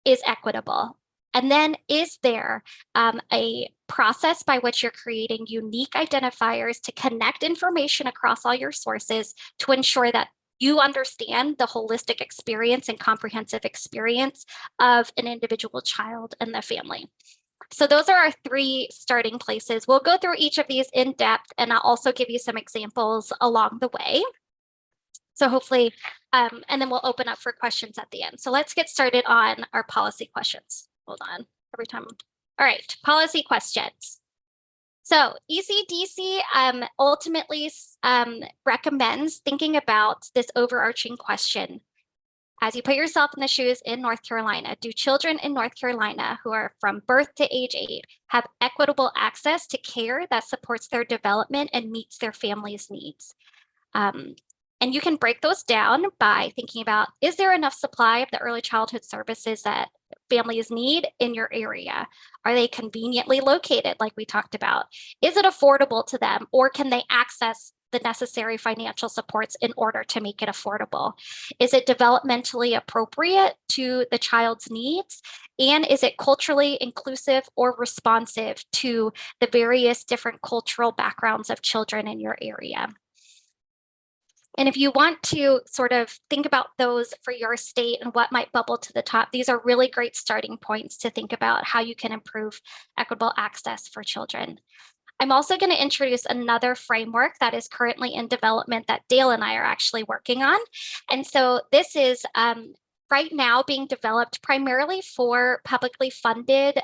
is equitable? And then is there a process by which you're creating unique identifiers to connect information across all your sources to ensure that you understand the holistic experience and comprehensive experience of an individual child and the family? So those are our 3 starting places. We'll go through each of these in depth, and I'll also give you some examples along the way. So hopefully, and then we'll open up for questions at the end. So let's get started on our policy questions. Hold on, every time. All right, policy questions. So ECDC ultimately recommends thinking about this overarching question. As you put yourself in the shoes in North Carolina, do children in North Carolina who are from birth to age 8 have equitable access to care that supports their development and meets their family's needs? And you can break those down by thinking about, is there enough supply of the early childhood services that families need in your area? Are they conveniently located, like we talked about? Is it affordable to them, or can they access the necessary financial supports in order to make it affordable? Is it developmentally appropriate to the child's needs? And is it culturally inclusive or responsive to the various different cultural backgrounds of children in your area? And if you want to sort of think about those for your state and what might bubble to the top, these are really great starting points to think about how you can improve equitable access for children. I'm also going to introduce another framework that is currently in development that Dale and I are actually working on. And so this is right now being developed primarily for publicly funded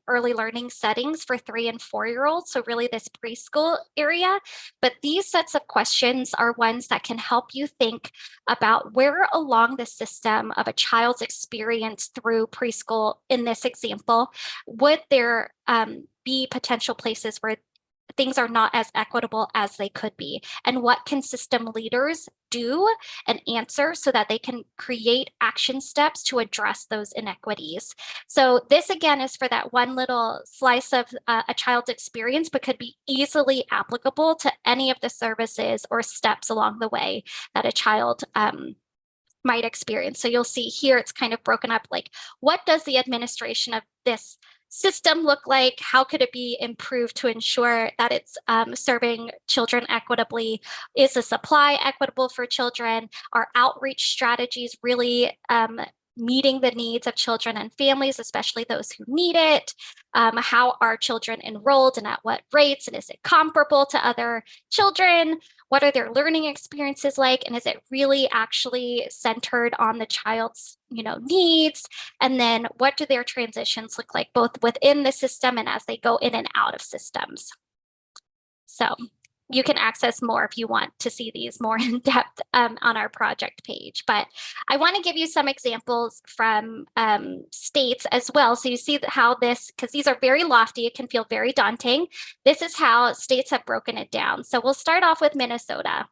early learning settings for 3 and 4-year-olds. So really this preschool area. But these sets of questions are ones that can help you think about where along the system of a child's experience through preschool, in this example, would there be potential places where things are not as equitable as they could be, and what can system leaders do and answer so that they can create action steps to address those inequities. So this again is for that one little slice of a child's experience, but could be easily applicable to any of the services or steps along the way that a child might experience. So you'll see here it's kind of broken up, like, what does the administration of this system look like? How could it be improved to ensure that it's serving children equitably? Is the supply equitable for children? Are outreach strategies really meeting the needs of children and families, especially those who need it? How are children enrolled and at what rates? And is it comparable to other children? What are their learning experiences like? And is it really actually centered on the child's needs? And then what do their transitions look like, both within the system and as they go in and out of systems? So you can access more if you want to see these more in depth on our project page. But I want to give you some examples from states as well. So you see how this, because these are very lofty, it can feel very daunting. This is how states have broken it down. So we'll start off with Minnesota.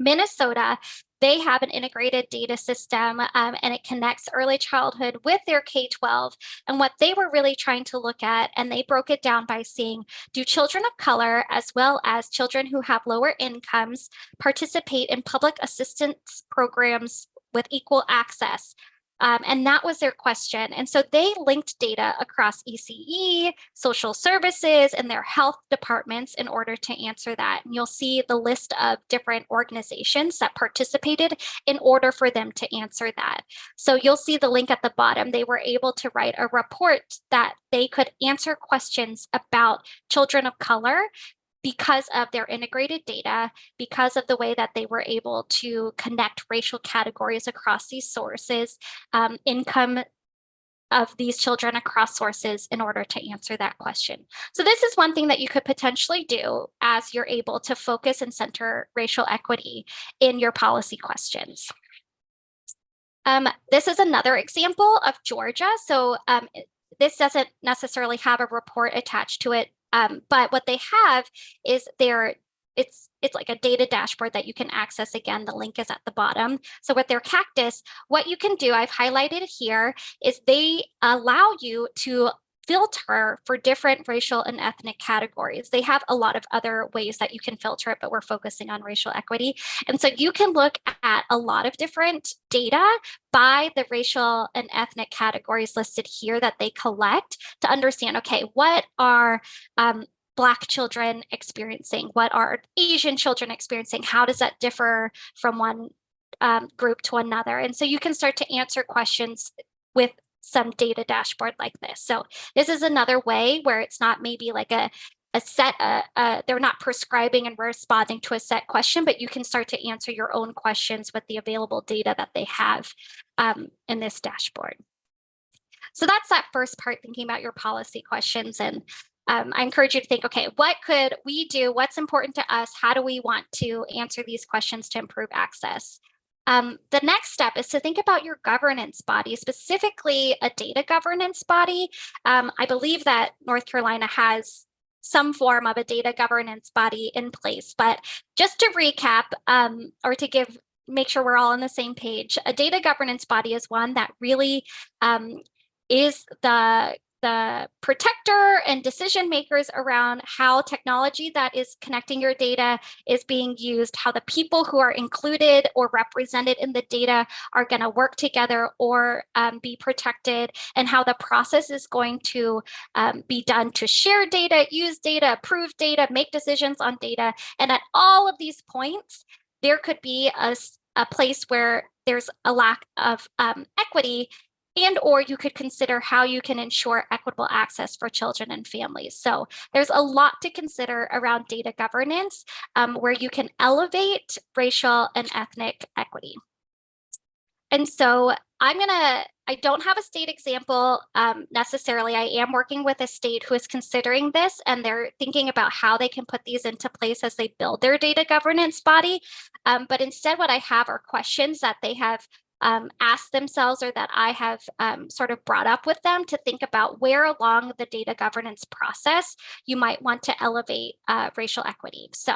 Minnesota, they have an integrated data system and it connects early childhood with their K-12. And what they were really trying to look at, and they broke it down by seeing, do children of color as well as children who have lower incomes participate in public assistance programs with equal access? And that was their question. And so they linked data across ECE, social services, and their health departments in order to answer that. And you'll see the list of different organizations that participated in order for them to answer that. So you'll see the link at the bottom. They were able to write a report that they could answer questions about children of color because of their integrated data, because of the way that they were able to connect racial categories across these sources, income of these children across sources in order to answer that question. So this is one thing that you could potentially do as you're able to focus and center racial equity in your policy questions. This is another example of Georgia. So this doesn't necessarily have a report attached to it, but what they have is it's like a data dashboard that you can access. Again, the link is at the bottom. So with their Cactus, what you can do, I've highlighted here, is they allow you to filter for different racial and ethnic categories. They have a lot of other ways that you can filter it, but we're focusing on racial equity. And so you can look at a lot of different data by the racial and ethnic categories listed here that they collect to understand, okay, what are Black children experiencing? What are Asian children experiencing? How does that differ from one group to another? And so you can start to answer questions with some data dashboard like this. So this is another way where it's not maybe like a set, they're not prescribing and responding to a set question, but you can start to answer your own questions with the available data that they have in this dashboard. So that's that first part, thinking about your policy questions. And I encourage you to think, okay, what could we do? What's important to us? How do we want to answer these questions to improve access? The next step is to think about your governance body, specifically a data governance body. I believe that North Carolina has some form of a data governance body in place, but just to recap, or to make sure we're all on the same page, a data governance body is one that really is the protector and decision makers around how technology that is connecting your data is being used, how the people who are included or represented in the data are going to work together or be protected, and how the process is going to be done to share data, use data, approve data, make decisions on data. And at all of these points, there could be a place where there's a lack of equity, and or you could consider how you can ensure equitable access for children and families. So there's a lot to consider around data governance where you can elevate racial and ethnic equity. And so I don't have a state example necessarily. I am working with a state who is considering this, and they're thinking about how they can put these into place as they build their data governance body. But instead, what I have are questions that they have asked themselves, or that I have sort of brought up with them to think about where along the data governance process you might want to elevate racial equity. So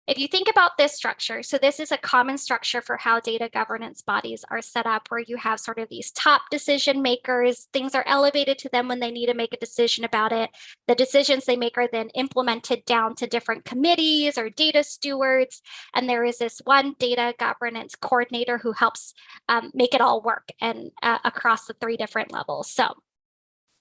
if you think about this structure, so this is a common structure for how data governance bodies are set up, where you have sort of these top decision makers, things are elevated to them when they need to make a decision about it. The decisions they make are then implemented down to different committees or data stewards. And there is this one data governance coordinator who helps make it all work and across the 3 different levels. So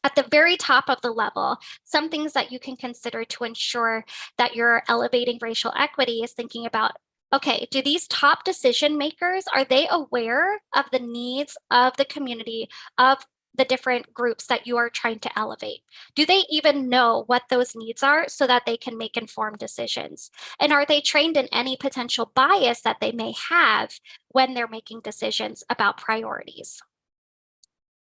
at the very top of the level, some things that you can consider to ensure that you're elevating racial equity is thinking about, okay, do these top decision makers, are they aware of the needs of the community, of the different groups that you are trying to elevate? Do they even know what those needs are so that they can make informed decisions? And are they trained in any potential bias that they may have when they're making decisions about priorities?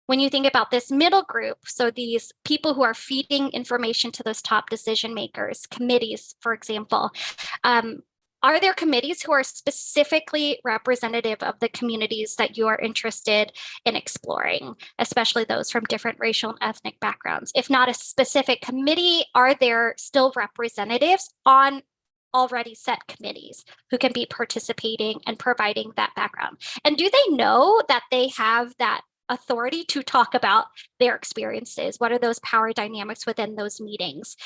When you think about this middle group, so these people who are feeding information to those top decision makers, committees, for example, are there committees who are specifically representative of the communities that you are interested in exploring, especially those from different racial and ethnic backgrounds? If not a specific committee, are there still representatives on already set committees who can be participating and providing that background? And do they know that they have that authority to talk about their experiences? What are those power dynamics within those meetings?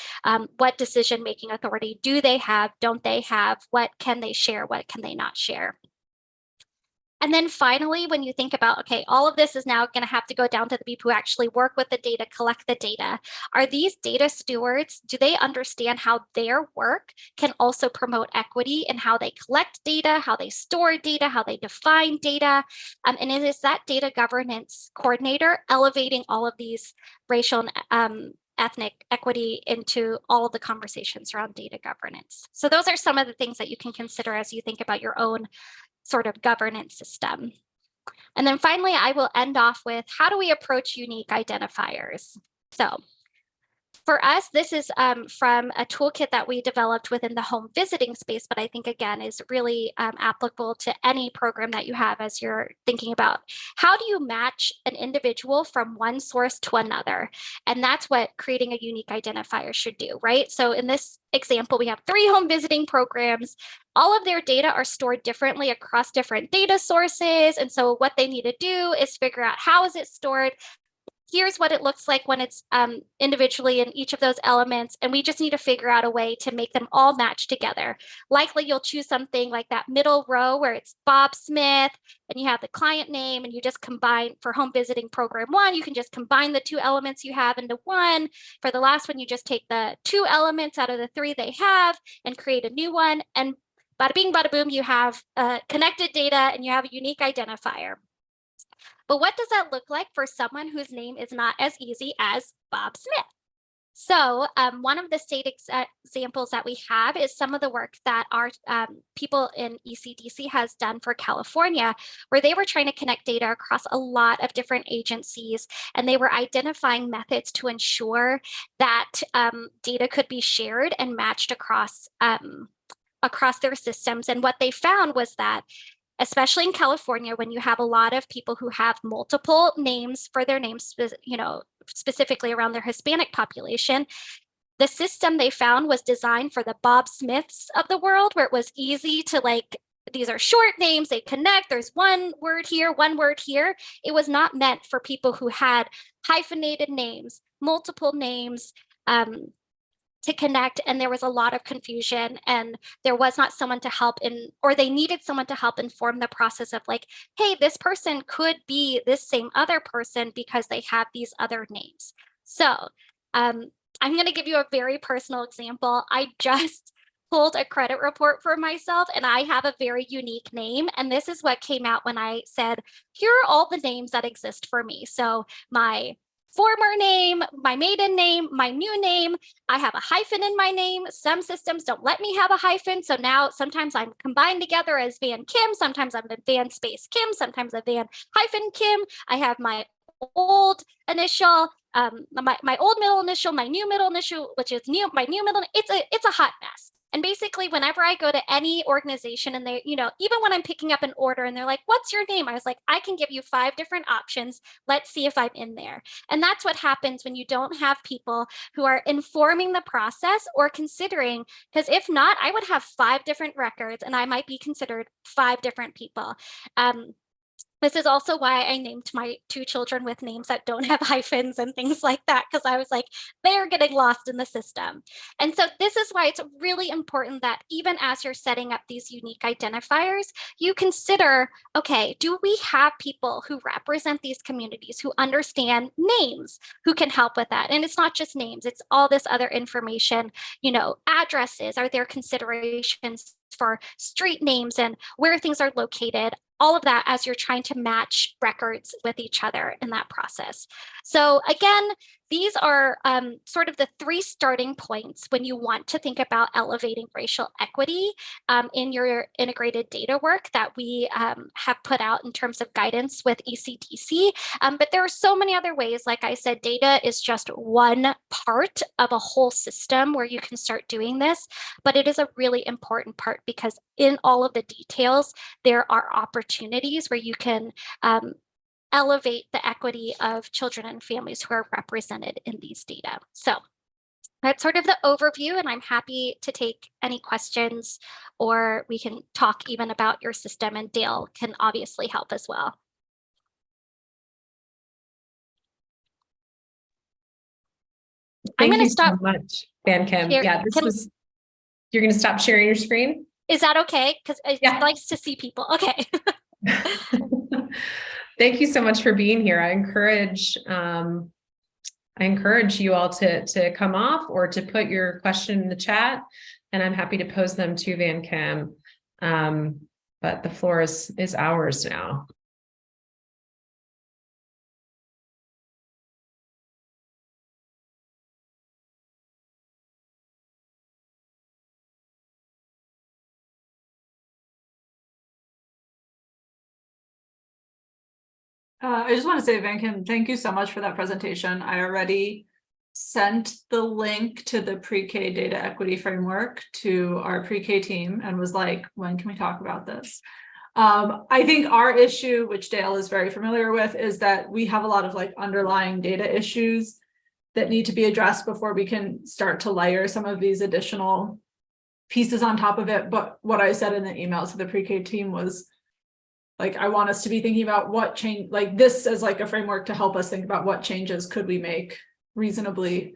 What decision-making authority do they have? Don't they have? What can they share? What can they not share? And then finally, when you think about, okay, all of this is now going to have to go down to the people who actually work with the data, collect the data. Are these data stewards, do they understand how their work can also promote equity in how they collect data, how they store data, how they define data? And it is that data governance coordinator elevating all of these racial and ethnic equity into all of the conversations around data governance. So those are some of the things that you can consider as you think about your own sort of governance system. And then finally, I will end off with, how do we approach unique identifiers? So for us, this is from a toolkit that we developed within the home visiting space, but I think, again, is really applicable to any program that you have as you're thinking about how do you match an individual from one source to another? And that's what creating a unique identifier should do, right? So in this example, we have 3 home visiting programs. All of their data are stored differently across different data sources. And so what they need to do is figure out, how is it stored? Here's what it looks like when it's individually in each of those elements. And we just need to figure out a way to make them all match together. Likely you'll choose something like that middle row where it's Bob Smith and you have the client name, and you just combine for home visiting program 1, you can just combine the 2 elements you have into one. For the last one, you just take the 2 elements out of the 3 they have and create a new one. And bada bing, bada boom, you have connected data and you have a unique identifier. But what does that look like for someone whose name is not as easy as Bob Smith? So one of the state examples that we have is some of the work that our people in ECDC has done for California, where they were trying to connect data across a lot of different agencies, and they were identifying methods to ensure that data could be shared and matched across their systems. And what they found was that, especially in California, when you have a lot of people who have multiple names for their names, specifically around their Hispanic population, the system they found was designed for the Bob Smiths of the world, where it was easy to, like, these are short names, they connect, there's one word here, one word here. It was not meant for people who had hyphenated names, multiple names, to connect, and there was a lot of confusion, and there was not someone to help or they needed someone to help inform the process of, like, hey, this person could be this same other person because they have these other names. So I'm going to give you a very personal example. I just pulled a credit report for myself, and I have a very unique name, and this is what came out when I said, here are all the names that exist for me. So my former name, my maiden name, my new name. I have a hyphen in my name. Some systems don't let me have a hyphen. So now sometimes I'm combined together as Van Kim. Sometimes I'm Van space Kim. Sometimes I'm Van hyphen Kim. I have my old initial, my old middle initial, my new middle initial, which is my new middle. It's a hot mess. And basically, whenever I go to any organization and they, even when I'm picking up an order and they're like, what's your name? I was like, I can give you 5 different options. Let's see if I'm in there. And that's what happens when you don't have people who are informing the process or considering, because if not, I would have 5 different records and I might be considered 5 different people. This is also why I named my 2 children with names that don't have hyphens and things like that, because I was like, they're getting lost in the system. And so this is why it's really important that even as you're setting up these unique identifiers, you consider, okay, do we have people who represent these communities, who understand names, who can help with that? And it's not just names, it's all this other information, addresses, are there considerations for street names and where things are located? All of that as you're trying to match records with each other in that process. So again, these are sort of the 3 starting points when you want to think about elevating racial equity in your integrated data work that we have put out in terms of guidance with ECDC. But there are so many other ways. Like I said, data is just one part of a whole system where you can start doing this, but it is a really important part because in all of the details, there are opportunities where you can elevate the equity of children and families who are represented in these data. So that's sort of the overview, and I'm happy to take any questions, or we can talk even about your system, and Dale can obviously help as well. Thank I'm going you to stop. so much, Van Kim. Here, Yeah, you're going to stop sharing your screen? Is that okay? Because it's nice to see people. Okay. Thank you so much for being here. I encourage you all to come off or to put your question in the chat, and I'm happy to pose them to Van Kim. But the floor is ours now. I just want to say, Van Kim, thank you so much for that presentation. I already sent the link to the pre-K data equity framework to our pre-K team and was like, when can we talk about this? I think our issue, which Dale is very familiar with, is that we have a lot of like underlying data issues that need to be addressed before we can start to layer some of these additional pieces on top of it. But what I said in the email to the pre-K team was, like, I want us to be thinking about what change, like this as like a framework to help us think about what changes could we make reasonably,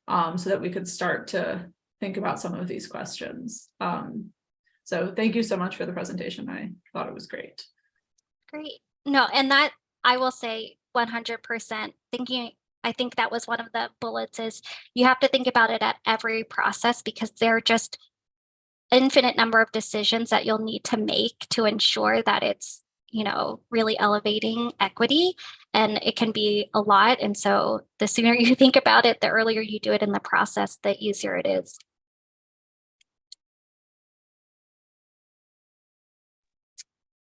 so that we could start to think about some of these questions. So thank you so much for the presentation. I thought it was great. Great. No, and that I will say 100% thinking, I think that was one of the bullets, is you have to think about it at every process, because there are just infinite number of decisions that you'll need to make to ensure that it's, you know, really elevating equity, and it can be a lot. And so the sooner you think about it, the earlier you do it in the process, the easier it is.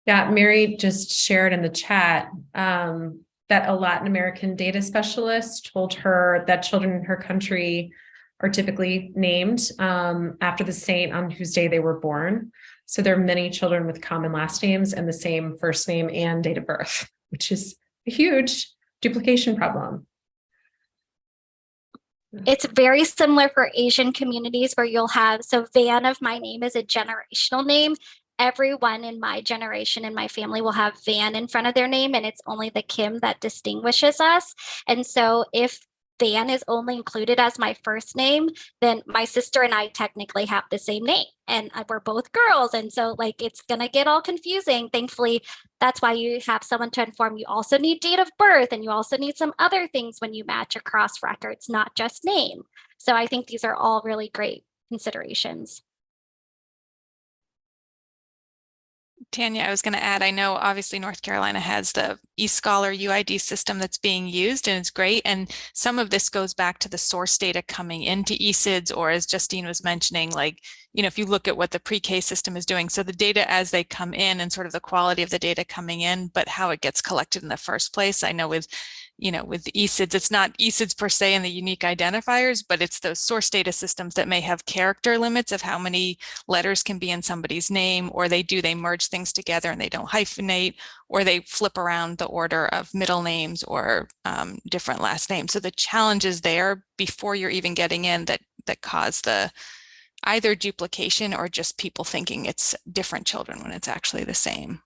Yeah, Mary just shared in the chat that a Latin American data specialist told her that children in her country are typically named after the saint on whose day they were born. So there are many children with common last names and the same first name and date of birth, which is a huge duplication problem. It's very similar for Asian communities, where you'll have, so Van of my name is a generational name. Everyone in my generation in my family will have Van in front of their name, and it's only the Kim that distinguishes us. And so if Van is only included as my first name, then my sister and I technically have the same name, and we're both girls. And so like, it's going to get all confusing. Thankfully, that's why you have someone to inform. You also need date of birth, and you also need some other things when you match across records, not just name. So I think these are all really great considerations. Tanya, I was going to add, I know obviously North Carolina has the eScholar UID system that's being used, and it's great. And some of this goes back to the source data coming into ECDAC, or as Justine was mentioning, like, you know, if you look at what the pre-K system is doing, so the data as they come in and sort of the quality of the data coming in, but how it gets collected in the first place. I know with, you know, with ECDAC, it's not ECDAC per se and the unique identifiers, but it's those source data systems that may have character limits of how many letters can be in somebody's name, or they merge things together and they don't hyphenate, or they flip around the order of middle names or different last names. So the challenge is there before you're even getting in that cause the either duplication or just people thinking it's different children when it's actually the same.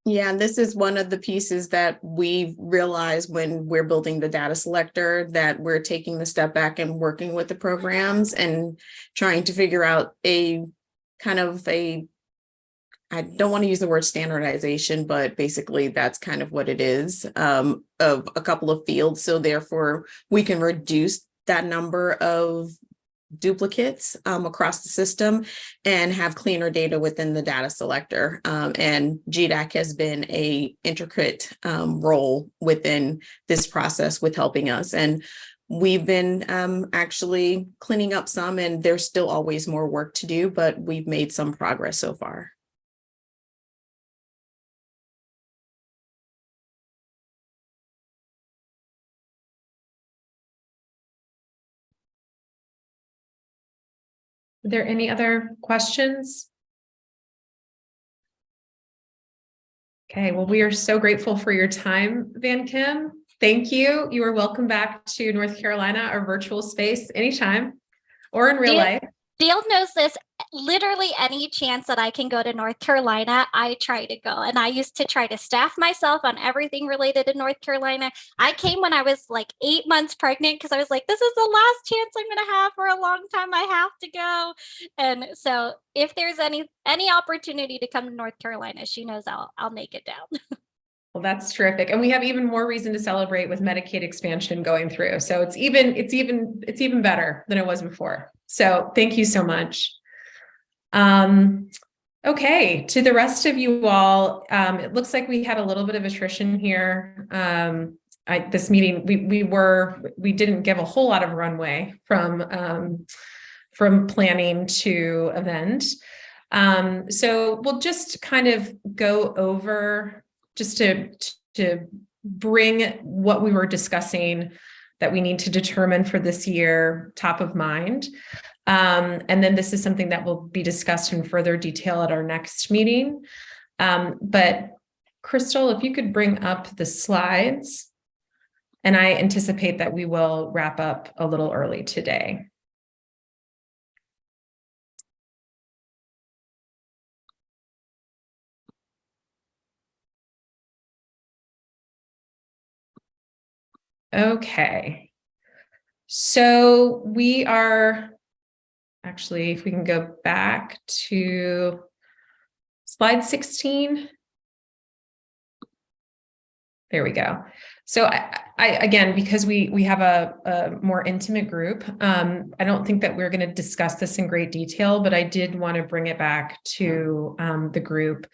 Yeah, and this is one of the pieces that we realize when we're building the data selector, that we're taking the step back and working with the programs and trying to figure out a kind of a, I don't want to use the word standardization, but basically that's kind of what it is, of a couple of fields. So therefore we can reduce that number of duplicates across the system and have cleaner data within the data selector. And GDAC has been an intricate role within this process with helping us. And we've been actually cleaning up some, and there's still always more work to do, but we've made some progress so far. Are there any other questions? Okay, well, we are so grateful for your time, Van Kim. Thank you. You are welcome back to North Carolina, our virtual space, anytime or in real life. Dale knows this. Literally any chance that I can go to North Carolina, I try to go. And I used to try to staff myself on everything related to North Carolina. I came when I was like 8 months pregnant because I was like, this is the last chance I'm going to have for a long time. I have to go. And so if there's any opportunity to come to North Carolina, she knows I'll make it down. Well, that's terrific. And we have even more reason to celebrate with Medicaid expansion going through. So it's even better than it was before. So thank you so much. Okay, to the rest of you all, it looks like we had a little bit of attrition here. This meeting, we didn't give a whole lot of runway from planning to event. So we'll just kind of go over just to bring what we were discussing that we need to determine for this year top of mind. And then this is something that will be discussed in further detail at our next meeting. But Crystal, if you could bring up the slides, and I anticipate that we will wrap up a little early today. Okay, so we are actually, if we can go back to slide 16. There we go. So I again, because we have a more intimate group, I don't think that we're going to discuss this in great detail, but I did want to bring it back to the group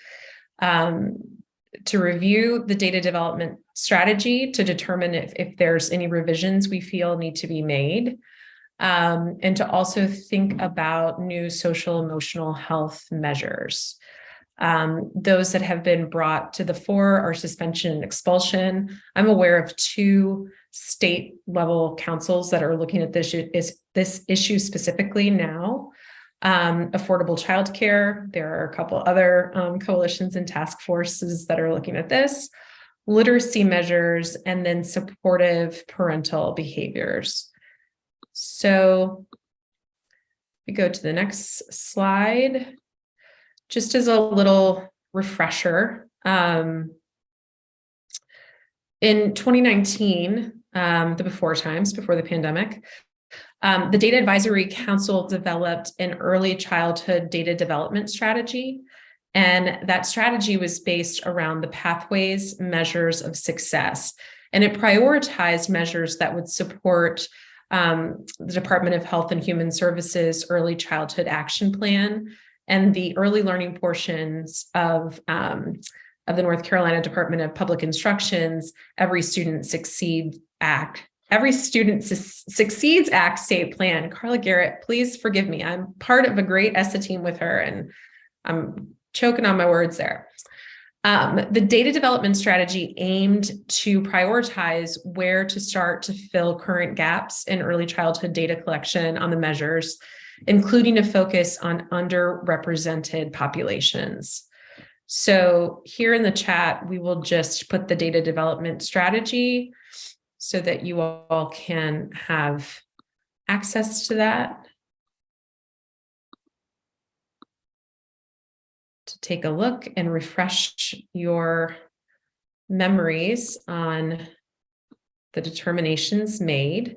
to review the data development strategy to determine if there's any revisions we feel need to be made, and to also think about new social emotional health measures. Those that have been brought to the fore are suspension and expulsion. I'm aware of 2 state level councils that are looking at this issue specifically now. Affordable childcare. There are a couple other coalitions and task forces that are looking at this. Literacy measures, and then supportive parental behaviors. So we go to the next slide. Just as a little refresher, in 2019, before the pandemic, the Data Advisory Council developed an early childhood data development strategy. And that strategy was based around the pathways, measures of success. And it prioritized measures that would support the Department of Health and Human Services Early Childhood Action Plan and the early learning portions of the North Carolina Department of Public Instruction's Every Student Succeeds Act state plan. Carla Garrett, please forgive me. I'm part of a great ESSA team with her, and I'm choking on my words there. The data development strategy aimed to prioritize where to start to fill current gaps in early childhood data collection on the measures, including a focus on underrepresented populations. So here in the chat, we will just put the data development strategy so that you all can have access to that. To take a look and refresh your memories on the determinations made.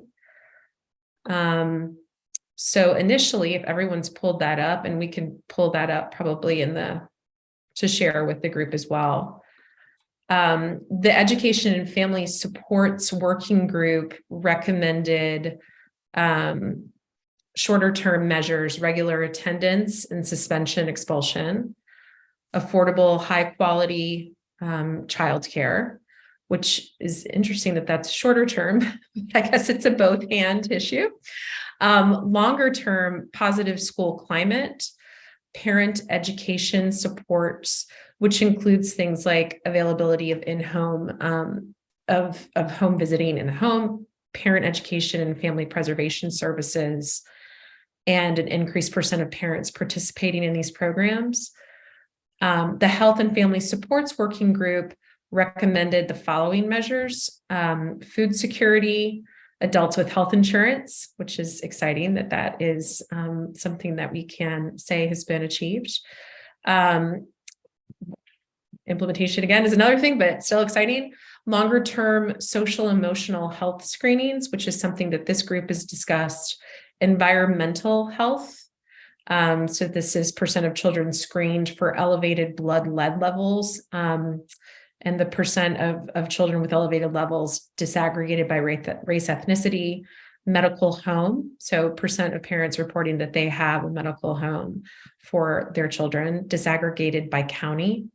So initially, if everyone's pulled that up, and we can pull that up probably to share with the group as well. The Education and Family Supports Working Group recommended shorter term measures, regular attendance and suspension expulsion, affordable, high quality childcare, which is interesting that that's shorter term. I guess it's a both and issue. Longer term, positive school climate, parent education supports, which includes things like availability of in-home, of home visiting in the home, parent education and family preservation services, and an increased percent of parents participating in these programs. The Health and Family Supports Working Group recommended the following measures: food security, adults with health insurance, which is exciting that is something that we can say has been achieved. Implementation again is another thing, but it's still exciting. Longer term social emotional health screenings, which is something that this group has discussed. Environmental health. So this is percent of children screened for elevated blood lead levels, and the percent of children with elevated levels disaggregated by race, ethnicity, medical home. So percent of parents reporting that they have a medical home for their children, disaggregated by county.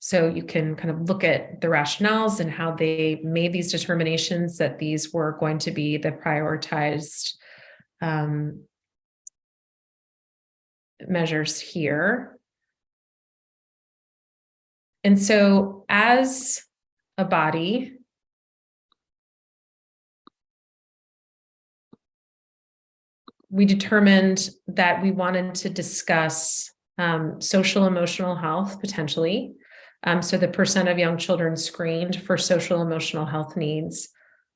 So you can kind of look at the rationales and how they made these determinations that these were going to be the prioritized measures here. And so as a body, we determined that we wanted to discuss social emotional health potentially. So the percent of young children screened for social emotional health needs,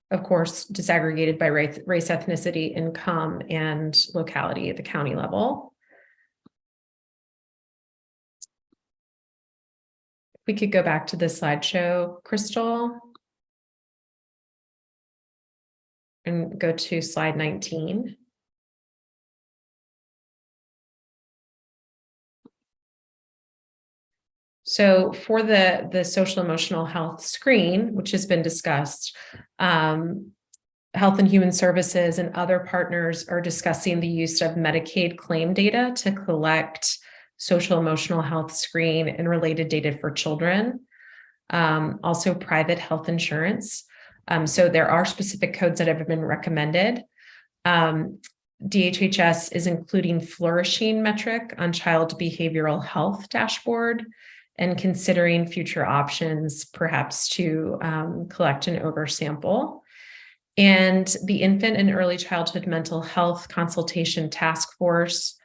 of course, disaggregated by race, ethnicity, income, and locality at the county level. We could go back to the slideshow, Crystal, and go to slide 19. So for the social emotional health screen, which has been discussed, Health and Human Services and other partners are discussing the use of Medicaid claim data to collect social emotional health screen and related data for children. Also private health insurance. So there are specific codes that have been recommended. DHHS is including flourishing metric on child behavioral health dashboard and considering future options, perhaps to collect an oversample. And the Infant and Early Childhood Mental Health Consultation Task Force,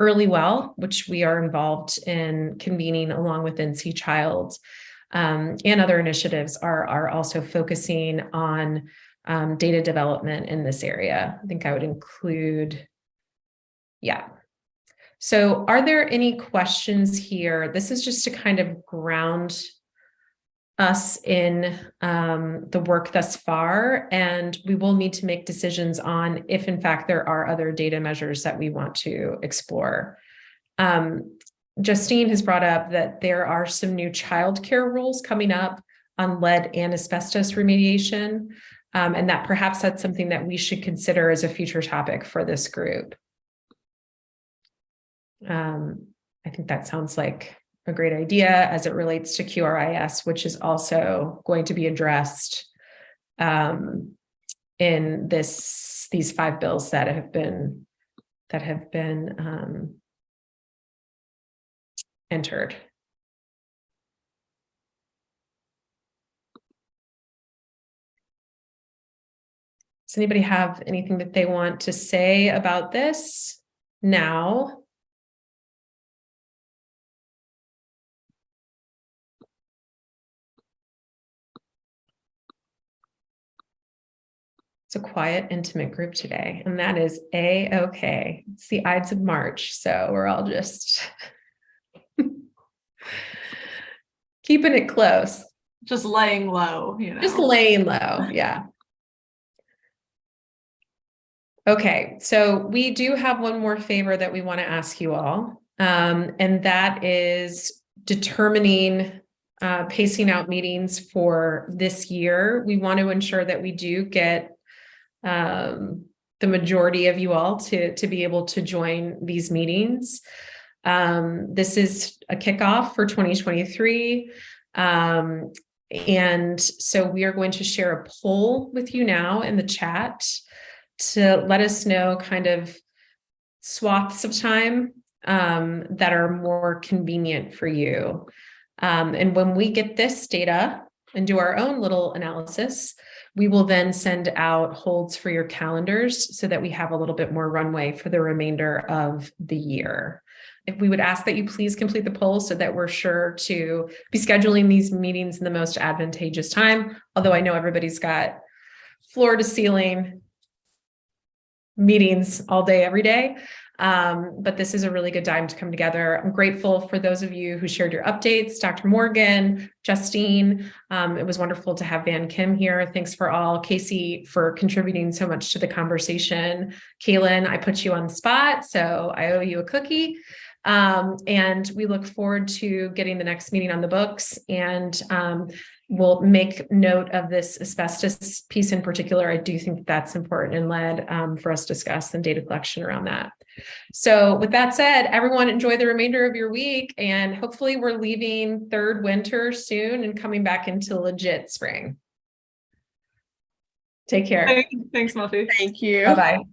Early Well, which we are involved in convening along with NC Child, and other initiatives are also focusing on data development in this area. I think I would include, yeah. So are there any questions here? This is just to kind of ground us in the work thus far, and we will need to make decisions on if in fact there are other data measures that we want to explore. Justine has brought up that there are some new childcare rules coming up on lead and asbestos remediation, and that perhaps that's something that we should consider as a future topic for this group. I think that sounds like a great idea as it relates to QRIS, which is also going to be addressed in these 5 bills that have been entered. Does anybody have anything that they want to say about this now? It's a quiet, intimate group today, and that is A-okay. It's the Ides of March, so we're all just keeping it close. Just laying low, you know. Just laying low, yeah. Okay, so we do have one more favor that we want to ask you all, and that is determining pacing out meetings for this year. We want to ensure that we do get the majority of you all to be able to join these meetings. This is a kickoff for 2023. And so we are going to share a poll with you now in the chat to let us know kind of swaths of time that are more convenient for you. And when we get this data and do our own little analysis, we will then send out holds for your calendars so that we have a little bit more runway for the remainder of the year. If we would ask that you please complete the poll so that we're sure to be scheduling these meetings in the most advantageous time, although I know everybody's got floor to ceiling meetings all day, every day. But this is a really good time to come together. I'm grateful for those of you who shared your updates, Dr. Morgan, Justine. It was wonderful to have Van Kim here. Thanks for all. Casey for contributing so much to the conversation. Kaylin, I put you on the spot, so I owe you a cookie. And we look forward to getting the next meeting on the books, and we'll make note of this asbestos piece in particular. I do think that's important and led for us to discuss and data collection around that. So with that said, everyone enjoy the remainder of your week, and hopefully we're leaving third winter soon and coming back into legit spring. Take care. Thanks, Muffy. Thank you. Bye-bye.